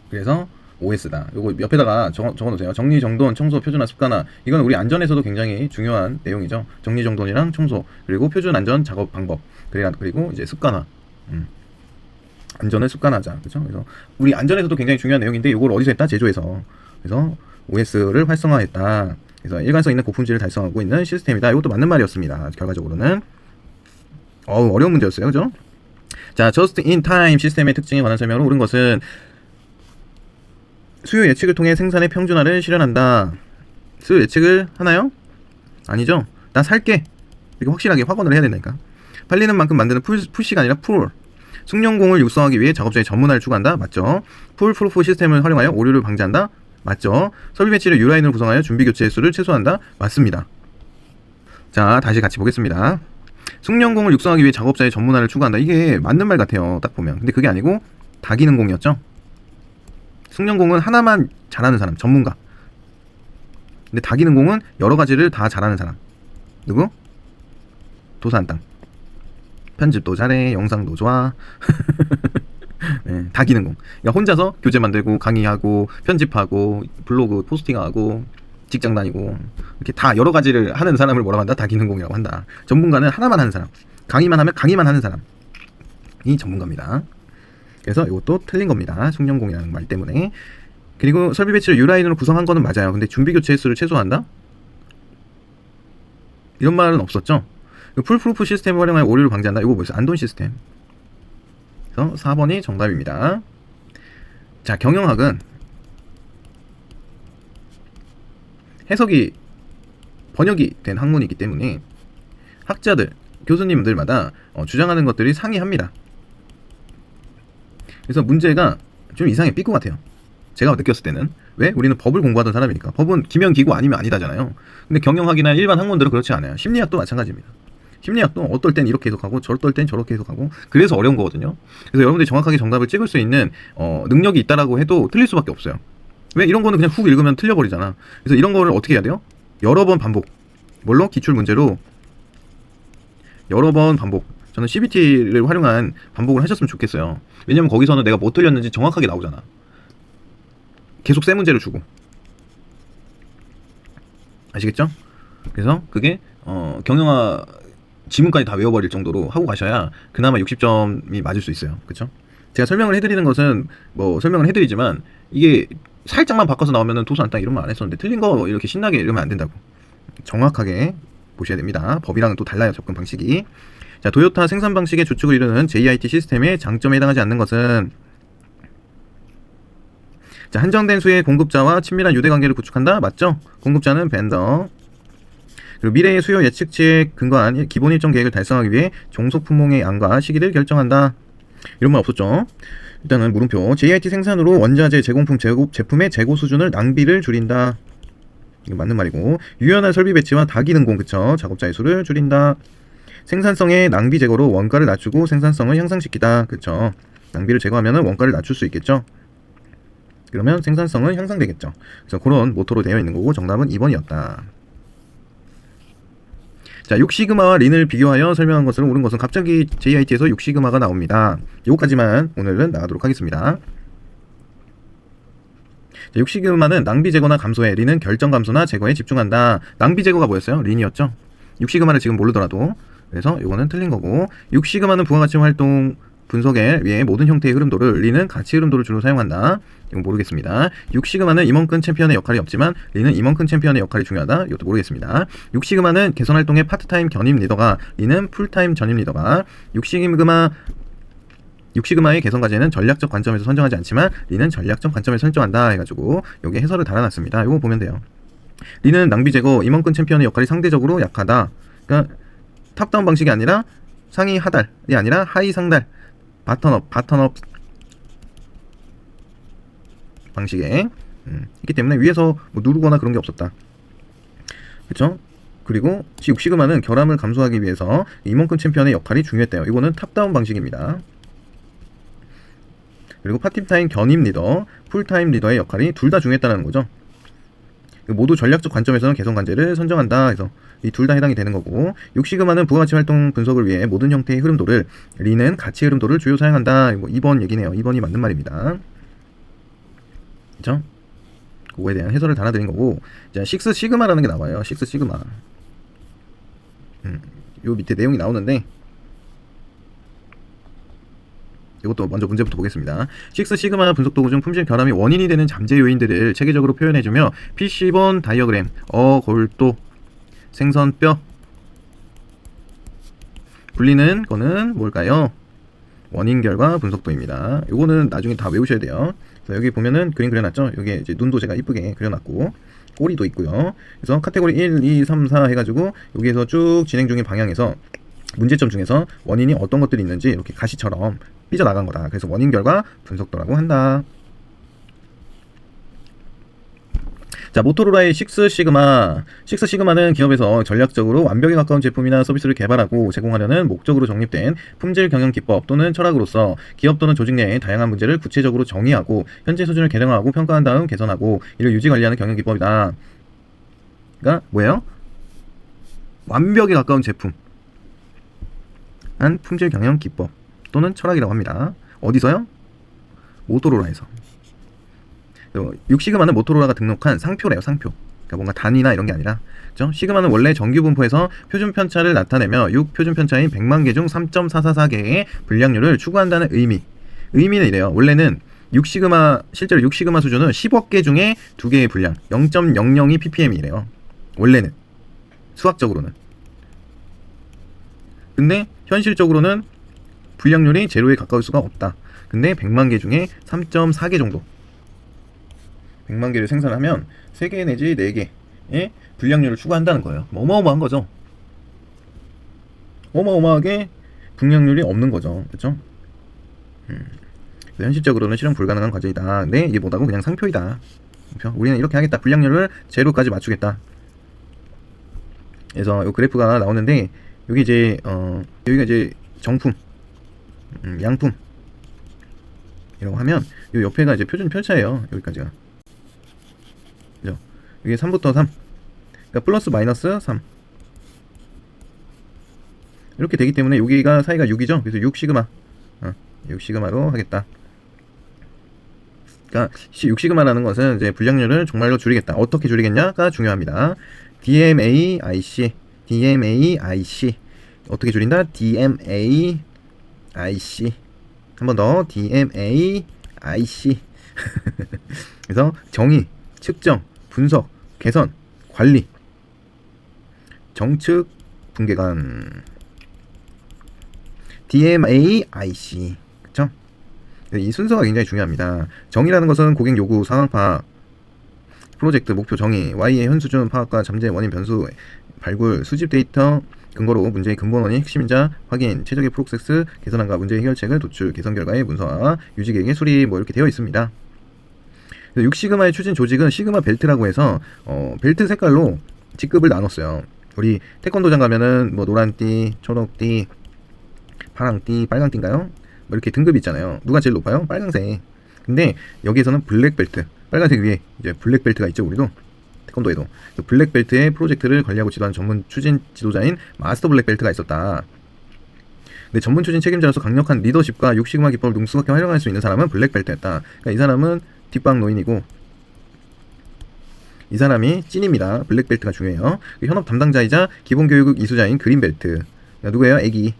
그래서 OS다. 요거 옆에다가 적어놓으세요. 정리정돈, 청소, 표준화, 습관화. 이건 우리 안전에서도 굉장히 중요한 내용이죠. 정리정돈이랑 청소, 그리고 표준 안전 작업 방법, 그리고 이제 습관화. 안전을 습관하자. 그죠? 그래서 우리 안전에서도 굉장히 중요한 내용인데 이걸 어디서 했다? 제조에서. 그래서 OS를 활성화했다. 그래서 일관성 있는 고품질을 달성하고 있는 시스템이다. 이것도 맞는 말이었습니다. 결과적으로는 어려운 문제였어요. 그죠? 자, Just in Time 시스템의 특징에 관한 설명으로 옳은 것은 수요 예측을 통해 생산의 평준화를 실현한다. 수요 예측을 하나요? 아니죠. 나 살게. 이렇게 확실하게 확언을 해야 된다니까. 팔리는 만큼 만드는 푸시가 아니라 풀. 숙련공을 육성하기 위해 작업자의 전문화를 추구한다. 맞죠. 풀프루프 시스템을 활용하여 오류를 방지한다. 맞죠. 설비 배치를 U라인으로 구성하여 준비 교체 횟수를 최소화한다. 맞습니다. 자, 다시 같이 보겠습니다. 숙련공을 육성하기 위해 작업자의 전문화를 추구한다. 이게 맞는 말 같아요. 딱 보면. 근데 그게 아니고 다기능공이었죠. 숙련공은 하나만 잘하는 사람, 전문가. 근데 다기능공은 여러 가지를 다 잘하는 사람. 누구? 도사한땅. 편집도 잘해, 영상도 좋아. 네, 다기능공. 그러니까 혼자서 교재 만들고 강의하고 편집하고 블로그 포스팅하고 직장 다니고 이렇게 다 여러 가지를 하는 사람을 뭐라고 한다? 다기능공이라고 한다. 전문가는 하나만 하는 사람. 강의만 하면 강의만 하는 사람이 전문가입니다. 그래서 이것도 틀린 겁니다. 숙련공이라는 말 때문에. 그리고 설비 배치를 U라인으로 구성한 거는 맞아요. 근데 준비 교체 횟수를 최소화한다? 이런 말은 없었죠. 풀프루프 시스템을 활용하여 오류를 방지한다. 이거 뭐였어요? 안돈 시스템. 그래서 4번이 정답입니다. 자, 경영학은 해석이 번역이 된 학문이기 때문에 학자들, 교수님들마다 주장하는 것들이 상이합니다. 그래서 문제가 좀 이상해. 삐꾸 같아요. 제가 느꼈을 때는. 왜? 우리는 법을 공부하던 사람이니까. 법은 기면 기고 아니면 아니다잖아요. 근데 경영학이나 일반 학문들은 그렇지 않아요. 심리학도 마찬가지입니다. 심리학도 어떨 땐 이렇게 해석하고 저럴 땐 저렇게 해석하고 그래서 어려운 거거든요. 그래서 여러분들이 정확하게 정답을 찍을 수 있는 능력이 있다라고 해도 틀릴 수밖에 없어요. 왜? 이런 거는 그냥 훅 읽으면 틀려버리잖아. 그래서 이런 거를 어떻게 해야 돼요? 여러 번 반복. 뭘로? 기출 문제로 여러 번 반복. 저는 CBT를 활용한 반복을 하셨으면 좋겠어요. 왜냐면 거기서는 내가 뭐 틀렸는지 정확하게 나오잖아. 계속 새 문제를 주고. 아시겠죠? 그래서 그게 경영화 지문까지 다 외워버릴 정도로 하고 가셔야 그나마 60점이 맞을 수 있어요. 그쵸? 제가 설명을 해드리는 것은 뭐 설명을 해드리지만 이게 살짝만 바꿔서 나오면은 도수 안 따 이런 말 안 했었는데 틀린 거 이렇게 신나게 이러면 안 된다고. 정확하게 보셔야 됩니다. 법이랑은 또 달라요, 접근 방식이. 자, 도요타 생산 방식의 주축을 이루는 JIT 시스템의 장점에 해당하지 않는 것은, 자, 한정된 수의 공급자와 친밀한 유대 관계를 구축한다. 맞죠? 공급자는 벤더. 그리고 미래의 수요 예측치에 근거한 기본 일정 계획을 달성하기 위해 종속 품목의 양과 시기를 결정한다. 이런 말 없었죠? 일단은 물음표. JIT 생산으로 원자재 제공품 제품의 재고 수준을 낭비를 줄인다. 이거 맞는 말이고. 유연한 설비 배치와 다기능공, 그쵸? 작업자의 수를 줄인다. 생산성의 낭비 제거로 원가를 낮추고 생산성을 향상시키다. 그쵸? 낭비를 제거하면 원가를 낮출 수 있겠죠? 그러면 생산성은 향상되겠죠. 그래서 그런 모토로 되어 있는 거고 정답은 2번이었다. 자, 6시그마와 린을 비교하여 설명한 것으로 옳은 것은 갑자기 JIT에서 6시그마가 나옵니다. 요거까지만 오늘은 나가도록 하겠습니다. 6시그마는 낭비 제거나 감소에, 린은 결정 감소나 제거에 집중한다. 낭비 제거가 뭐였어요? 린이었죠? 6시그마를 지금 모르더라도. 그래서 요거는 틀린 거고, 6시그마는 부가가치 활동 분석에 위해 모든 형태의 흐름도를, 린은 가치 흐름도를 주로 사용한다. 이건 모르겠습니다. 6시그마는 임원큰 챔피언의 역할이 없지만 린은 임원큰 챔피언의 역할이 중요하다. 이것도 모르겠습니다. 6시그마는 개선 활동의 파트타임 견임 리더가, 린은 풀타임 전임 리더가. 6시그마의 개선 과제는 전략적 관점에서 선정하지 않지만 린은 전략적 관점에서 설정한다 해가지고 여기 해설을 달아놨습니다. 이거 보면 돼요. 린은 낭비 제거, 임원큰 챔피언의 역할이 상대적으로 약하다. 그러니까 탑다운 방식이 아니라 상위 하달이 아니라 하위 상달, 바텀업 방식에 있기 때문에 위에서 뭐 누르거나 그런 게 없었다. 그쵸? 그리고 6시그마는 결함을 감소하기 위해서 임원큰 챔피언의 역할이 중요했대요. 이거는 탑다운 방식입니다. 그리고 파티타임 견임 리더, 풀타임 리더의 역할이 둘 다 중요했다는 거죠. 모두 전략적 관점에서는 개선 관제를 선정한다. 그래서 이 둘 다 해당이 되는 거고, 6시그마는 부가가치 활동 분석을 위해 모든 형태의 흐름도를, 린은 가치 흐름도를 주요 사용한다. 뭐 2번 얘기네요. 2번이 맞는 말입니다. 그쵸? 그거에 대한 해설을 달아드린 거고, 자, 6시그마라는 게 나와요. 6시그마. 요 밑에 내용이 나오는데, 이것도 먼저 문제부터 보겠습니다. 6시그마 분석 도구 중 품질 결함이 원인이 되는 잠재 요인들을 체계적으로 표현해주며 PC본 다이어그램, 골도, 생선뼈 불리는 거는 뭘까요? 원인 결과 분석도입니다. 요거는 나중에 다 외우셔야 돼요. 그래서 여기 보면은 그림 그려놨죠? 여기 이제 눈도 제가 이쁘게 그려놨고 꼬리도 있고요. 그래서 카테고리 1, 2, 3, 4 해가지고 여기에서 쭉 진행 중인 방향에서 문제점 중에서 원인이 어떤 것들이 있는지 이렇게 가시처럼 삐져나간 거다. 그래서 원인 결과 분석도라고 한다. 자, 모토로라의 6시그마는 기업에서 전략적으로 완벽에 가까운 제품이나 서비스를 개발하고 제공하려는 목적으로 정립된 품질 경영 기법 또는 철학으로서 기업 또는 조직 내의 다양한 문제를 구체적으로 정의하고 현재 수준을 개량하고 평가한 다음 개선하고 이를 유지 관리하는 경영 기법이다. 그러니까 뭐예요? 완벽에 가까운 제품 한 품질 경영 기법 또는 철학이라고 합니다. 어디서요? 모토로라에서. 6시그마는 모토로라가 등록한 상표래요. 상표. 그러니까 뭔가 단위나 이런 게 아니라, 그죠? 시그마는 원래 정규 분포에서 표준 편차를 나타내며 6표준 편차인 100만 개 중 3.444개의 분량률을 추구한다는 의미는 이래요. 원래는 6시그마, 실제로 6시그마 수준은 10억 개 중에 2개의 분량 0.002 ppm이래요. 원래는 수학적으로는. 근데 현실적으로는 분량률이 제로에 가까울 수가 없다. 근데 100만 개 중에 3.4개 정도, 100만 개를 생산하면 3개 내지 4개의 분량률을 추구한다는 거예요. 어마어마한 거죠. 어마어마하게 분량률이 없는 거죠. 그렇죠? 현실적으로는 실현 불가능한 과제이다. 근데 이게 뭐다고? 그냥 상표이다. 우리는 이렇게 하겠다. 분량률을 제로까지 맞추겠다. 그래서 이 그래프가 나오는데 여기 이제 여기가 이제 정품, 양품 이라고 하면 요 옆에가 이제 표준 편차예요. 여기까지가. 그죠? 이게 3부터 3. 그러니까 플러스 마이너스 3. 이렇게 되기 때문에 여기가 사이가 6이죠. 그래서 6 시그마. 6 시그마로 하겠다. 그러니까 6 시그마라는 것은 이제 불량률을 정말로 줄이겠다. 어떻게 줄이겠냐가 중요합니다. DMAIC 어떻게 줄인다? DMAIC 한 번 더 DMAIC 그래서 정의, 측정, 분석, 개선, 관리, 정측, 분계관 DMAIC 그쵸? 이 순서가 굉장히 중요합니다. 정의라는 것은 고객 요구, 상황 파악, 프로젝트 목표 정의, Y의 현수준 파악과 잠재 원인 변수 발굴, 수집 데이터 근거로 문제의 근본 원인, 핵심인자 확인, 최적의 프로세스 개선안과 문제 해결책을 도출, 개선 결과의 문서화, 유지 계획의 수립 뭐 이렇게 되어 있습니다. 6시그마의 추진 조직은 시그마 벨트라고 해서 벨트 색깔로 직급을 나눴어요. 우리 태권도장 가면은 뭐 노란띠, 초록띠, 파랑띠, 빨강띠인가요? 뭐 이렇게 등급이 있잖아요. 누가 제일 높아요? 빨강색. 근데 여기에서는 블랙벨트, 빨간색 위에 이제 블랙벨트가 있죠. 우리도 태권도에도 블랙벨트의 프로젝트를 관리하고 지도하는 전문 추진 지도자인 마스터 블랙벨트가 있었다. 근데 전문 추진 책임자로서 강력한 리더십과 6시그마 기법을 능숙하게 활용할 수 있는 사람은 블랙벨트였다. 그러니까 이 사람은 뒷방 노인이고 이 사람이 찐입니다. 블랙벨트가 중요해요. 현업 담당자이자 기본교육 이수자인 그린벨트. 누구예요? 애기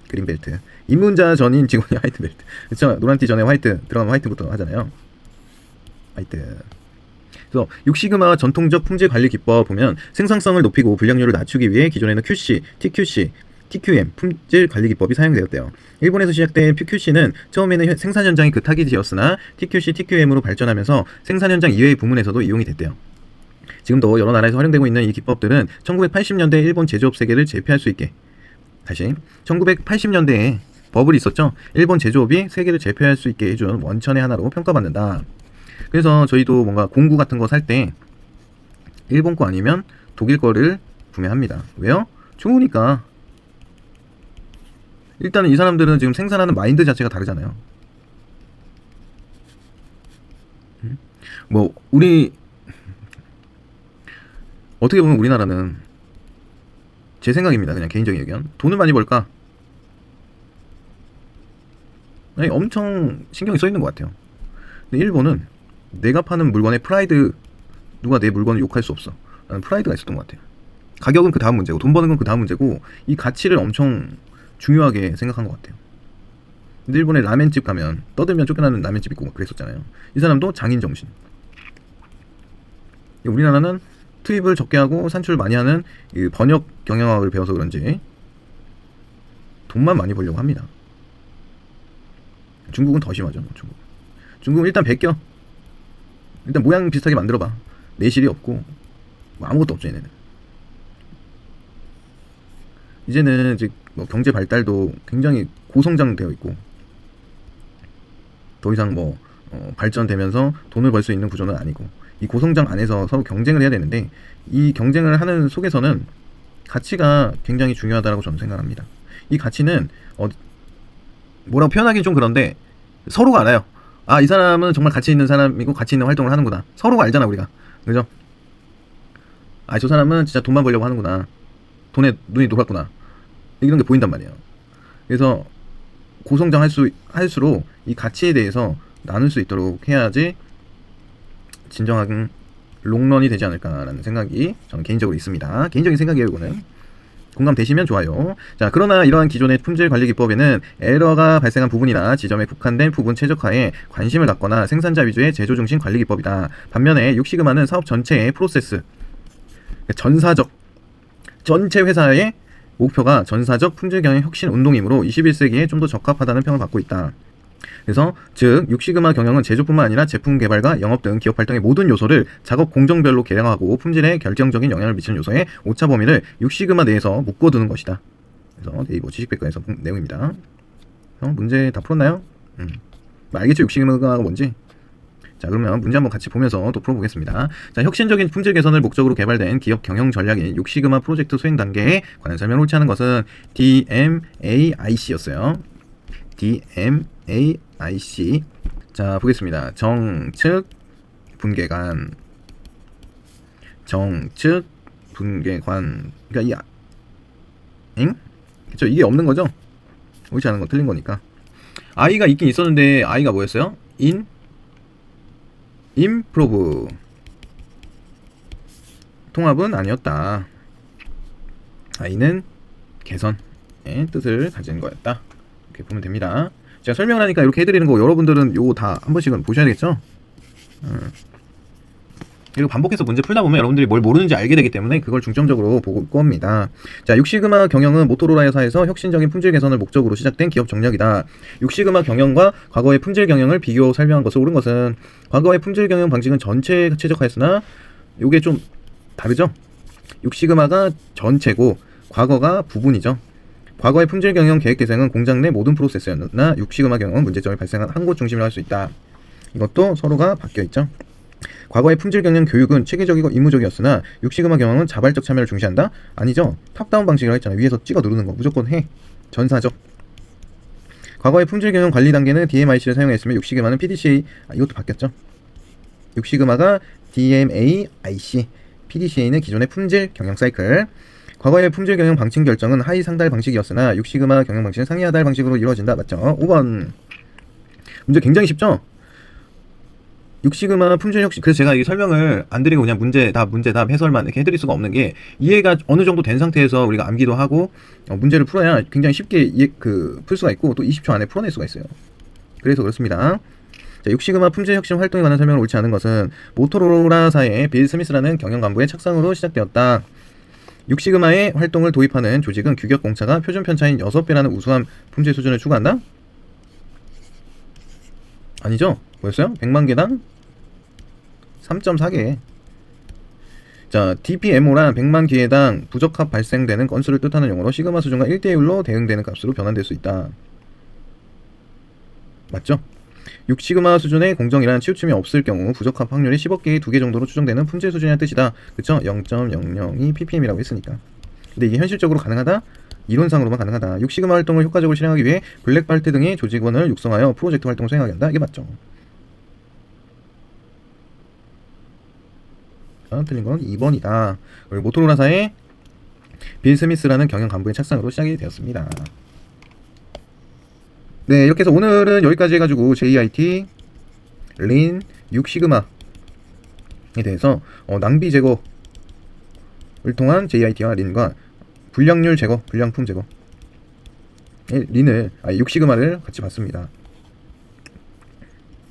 그린벨트. 입문자 전인 직원이 화이트벨트. 그쵸? 노란띠 전에 화이트 들어가면 화이트부터 하잖아요. 화이트. 그래서 6시그마 전통적 품질 관리 기법 보면 생산성을 높이고 불량률을 낮추기 위해 기존에는 QC, TQC, TQM 품질 관리 기법이 사용되었대요. 일본에서 시작된 PQC는 처음에는 생산 현장이 그 타깃이었으나 TQC, TQM으로 발전하면서 생산 현장 이외의 부문에서도 이용이 됐대요. 지금도 여러 나라에서 활용되고 있는 이 기법들은 1980년대 일본 제조업 세계를 제패할 수 있게 다시 1980년대에 버블이 있었죠. 일본 제조업이 세계를 제패할 수 있게 해준 원천의 하나로 평가받는다. 그래서 저희도 뭔가 공구 같은 거 살 때 일본 거 아니면 독일 거를 구매합니다. 왜요? 좋으니까. 일단은 이 사람들은 지금 생산하는 마인드 자체가 다르잖아요. 뭐 우리 어떻게 보면 우리나라는 제 생각입니다. 그냥 개인적인 의견. 돈을 많이 벌까? 아니, 엄청 신경이 써 있는 것 같아요. 근데 일본은 내가 파는 물건의 프라이드, 누가 내 물건을 욕할 수 없어 라는 프라이드가 있었던 것 같아요. 가격은 그 다음 문제고 돈 버는 건 그 다음 문제고 이 가치를 엄청 중요하게 생각한 것 같아요. 근데 일본에 라멘집 가면 떠들면 쫓겨나는 라멘집 있고 그랬었잖아요. 이 사람도 장인 정신. 우리나라는 투입을 적게 하고 산출을 많이 하는 이 번역 경영학을 배워서 그런지 돈만 많이 벌려고 합니다. 중국은 더 심하죠. 중국은 일단 베껴. 일단 모양 비슷하게 만들어봐. 내실이 없고 뭐 아무것도 없죠 얘네는. 이제는 이제 뭐 경제 발달도 굉장히 고성장되어 있고 더 이상 뭐 발전되면서 돈을 벌 수 있는 구조는 아니고 이 고성장 안에서 서로 경쟁을 해야 되는데 이 경쟁을 하는 속에서는 가치가 굉장히 중요하다고 저는 생각합니다. 이 가치는 뭐라고 표현하기는 좀 그런데 서로가 알아요. 아, 이 사람은 정말 가치 있는 사람이고 가치 있는 활동을 하는구나. 서로가 알잖아 우리가. 그죠? 아, 저 사람은 진짜 돈만 벌려고 하는구나. 돈에 눈이 돌았구나. 이런 게 보인단 말이에요. 그래서 고성장 할수록 이 가치에 대해서 나눌 수 있도록 해야지 진정한 롱런이 되지 않을까라는 생각이 저는 개인적으로 있습니다. 개인적인 생각이에요, 이거는. 공감되시면 좋아요. 자, 그러나 이러한 기존의 품질 관리 기법에는 에러가 발생한 부분이나 지점에 국한된 부분 최적화에 관심을 갖거나 생산자 위주의 제조 중심 관리 기법이다. 반면에 6시그마는 사업 전체의 프로세스, 전사적, 전체 회사의 목표가 전사적 품질 경영 혁신 운동이므로 21세기에 좀 더 적합하다는 평을 받고 있다. 그래서 즉 6시그마 경영은 제조뿐만 아니라 제품 개발과 영업 등 기업 활동의 모든 요소를 작업 공정별로 계량하고 품질에 결정적인 영향을 미치는 요소의 오차 범위를 6시그마 내에서 묶어두는 것이다. 그래서 네이버 지식백과에서 본 내용입니다. 문제 다 풀었나요? 알겠죠? 6시그마가 뭔지? 자, 그러면 문제 한번 같이 보면서 또 풀어보겠습니다. 자, 혁신적인 품질 개선을 목적으로 개발된 기업 경영 전략인 6시그마 프로젝트 수행 단계에 관한 설명을 옳지 않은 것은 DMAIC였어요. DMAIC. 자, 보겠습니다. 정측 분계관. 정측 분계관. 그러니까 그쵸? 이게 없는 거죠? 옳지 않은 거 틀린 거니까. I가 있긴 있었는데 I가 뭐였어요? improve. 통합은 아니었다. I는 개선의 뜻을 가진 거였다. 이렇게 보면 됩니다. 제가 설명을 하니까 이렇게 해드리는 거 여러분들은 요거 다 한 번씩은 보셔야 되겠죠? 그리고 반복해서 문제 풀다 보면 여러분들이 뭘 모르는지 알게 되기 때문에 그걸 중점적으로 볼 겁니다. 자, 6시그마 경영은 모토로라 회사에서 혁신적인 품질 개선을 목적으로 시작된 기업 전략이다. 6시그마 경영과 과거의 품질 경영을 비교 설명한 것을 옳은 것은 과거의 품질 경영 방식은 전체 최적화했으나 요게 좀 다르죠? 6시그마가 전체고 과거가 부분이죠. 과거의 품질 경영 계획 개선은 공장 내 모든 프로세스였으나 6시그마 경영은 문제점이 발생한 한 곳 중심으로 할 수 있다. 이것도 서로가 바뀌어 있죠. 과거의 품질 경영 교육은 체계적이고 의무적이었으나 6시그마 경영은 자발적 참여를 중시한다? 아니죠. 탑다운 방식이라고 했잖아. 위에서 찍어 누르는 거 무조건 해. 전사적. 과거의 품질 경영 관리 단계는 DMIC를 사용했으며 6시그마는 PDCA. 이것도 바뀌었죠. 6시그마가 DMAIC, PDCA는 기존의 품질 경영 사이클. 과거의 품질 경영 방침 결정은 하위 상달 방식이었으나 6시그마 경영 방식은 상위 하달 방식으로 이루어진다. 맞죠? 5번. 문제 굉장히 쉽죠? 6시그마 품질 혁신. 그래서 제가 이 설명을 안 드리고 그냥 문제답 해설만 이렇게 해드릴 수가 없는 게 이해가 어느 정도 된 상태에서 우리가 암기도 하고 문제를 풀어야 굉장히 쉽게 풀 수가 있고 또 20초 안에 풀어낼 수가 있어요. 그래서 그렇습니다. 자, 6시그마 품질 혁신 활동에 관한 설명을 옳지 않은 것은 모토로라사의 빌 스미스라는 경영 간부의 착상으로 시작되었다. 6시그마의 활동을 도입하는 조직은 규격 공차가 표준 편차인 6배라는 우수한 품질 수준을 추구한다? 아니죠? 뭐였어요? 100만 개당 3.4개. 자, DPMO란 100만 개당 부적합 발생되는 건수를 뜻하는 용어로 시그마 수준과 1대1로 대응되는 값으로 변환될 수 있다. 맞죠? 6시그마 수준의 공정이란 치우침이 없을 경우 부적합 확률이 10억 개의 2개 정도로 추정되는 품질 수준이라는 뜻이다. 그쵸? 0.002 ppm이라고 했으니까. 근데 이게 현실적으로 가능하다? 이론상으로만 가능하다. 6시그마 활동을 효과적으로 실행하기 위해 블랙발트 등의 조직원을 육성하여 프로젝트 활동을 수행하게 한다. 이게 맞죠? 틀린 건 2번이다. 그리고 모토로라사의 빌 스미스라는 경영 간부의 착상으로 시작이 되었습니다. 네, 이렇게 해서 오늘은 여기까지 해가지고 JIT, 린, 6시그마에 대해서 낭비 제거를 통한 JIT와 린과 불량률 제거, 불량품 제거, 린을 6시그마를 같이 봤습니다.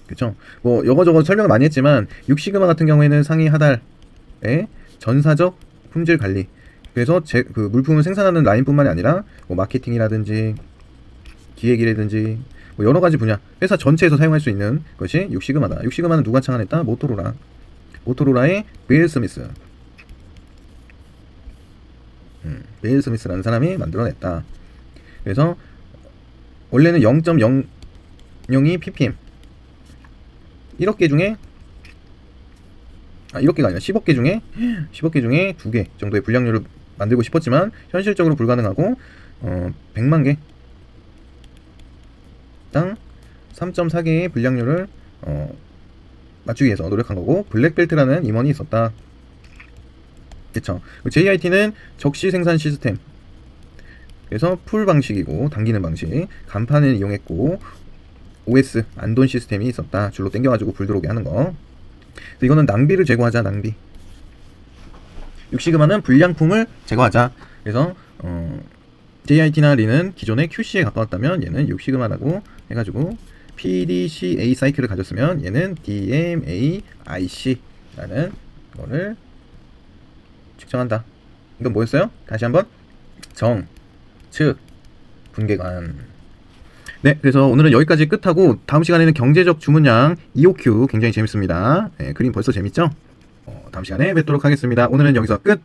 그쵸? 뭐 여거저거 설명을 많이 했지만 6시그마 같은 경우에는 상위 하달의 전사적 품질 관리. 그래서 그 물품을 생산하는 라인뿐만이 아니라 뭐 마케팅이라든지 기획이라든지 뭐 여러 가지 분야, 회사 전체에서 사용할 수 있는 것이 6시그마다. 6시그마는 누가 창안했다? 모토로라. 모토로라의 빌 스미스. 빌 스미스라는 사람이 만들어냈다. 그래서 원래는 0.002 ppm 1억 개 중에 1억 개가 아니라 10억 개 중에 2개 정도의 불량률을 만들고 싶었지만 현실적으로 불가능하고 100만 개 당 3.4개의 불량률을 맞추기 위해서 노력한 거고, 블랙벨트라는 임원이 있었다. 그쵸? JIT는 적시 생산 시스템, 그래서 풀 방식이고 당기는 방식, 간판을 이용했고 OS 안돈 시스템이 있었다. 줄로 당겨가지고 불 들어오게 하는 거. 이거는 낭비를 제거하자. 낭비. 6시그마는 불량품을 제거하자. 그래서 JIT나 린은 기존의 QC에 가까웠다면 얘는 6시그마라고 해가지고 PDCA 사이클을 가졌으면 얘는 DMAIC라는 거를 측정한다. 이건 뭐였어요? 다시 한번 정, 측, 분계관. 네, 그래서 오늘은 여기까지 끝하고 다음 시간에는 경제적 주문량 EOQ 굉장히 재밌습니다. 네, 그림 벌써 재밌죠? 다음 시간에 뵙도록 하겠습니다. 오늘은 여기서 끝!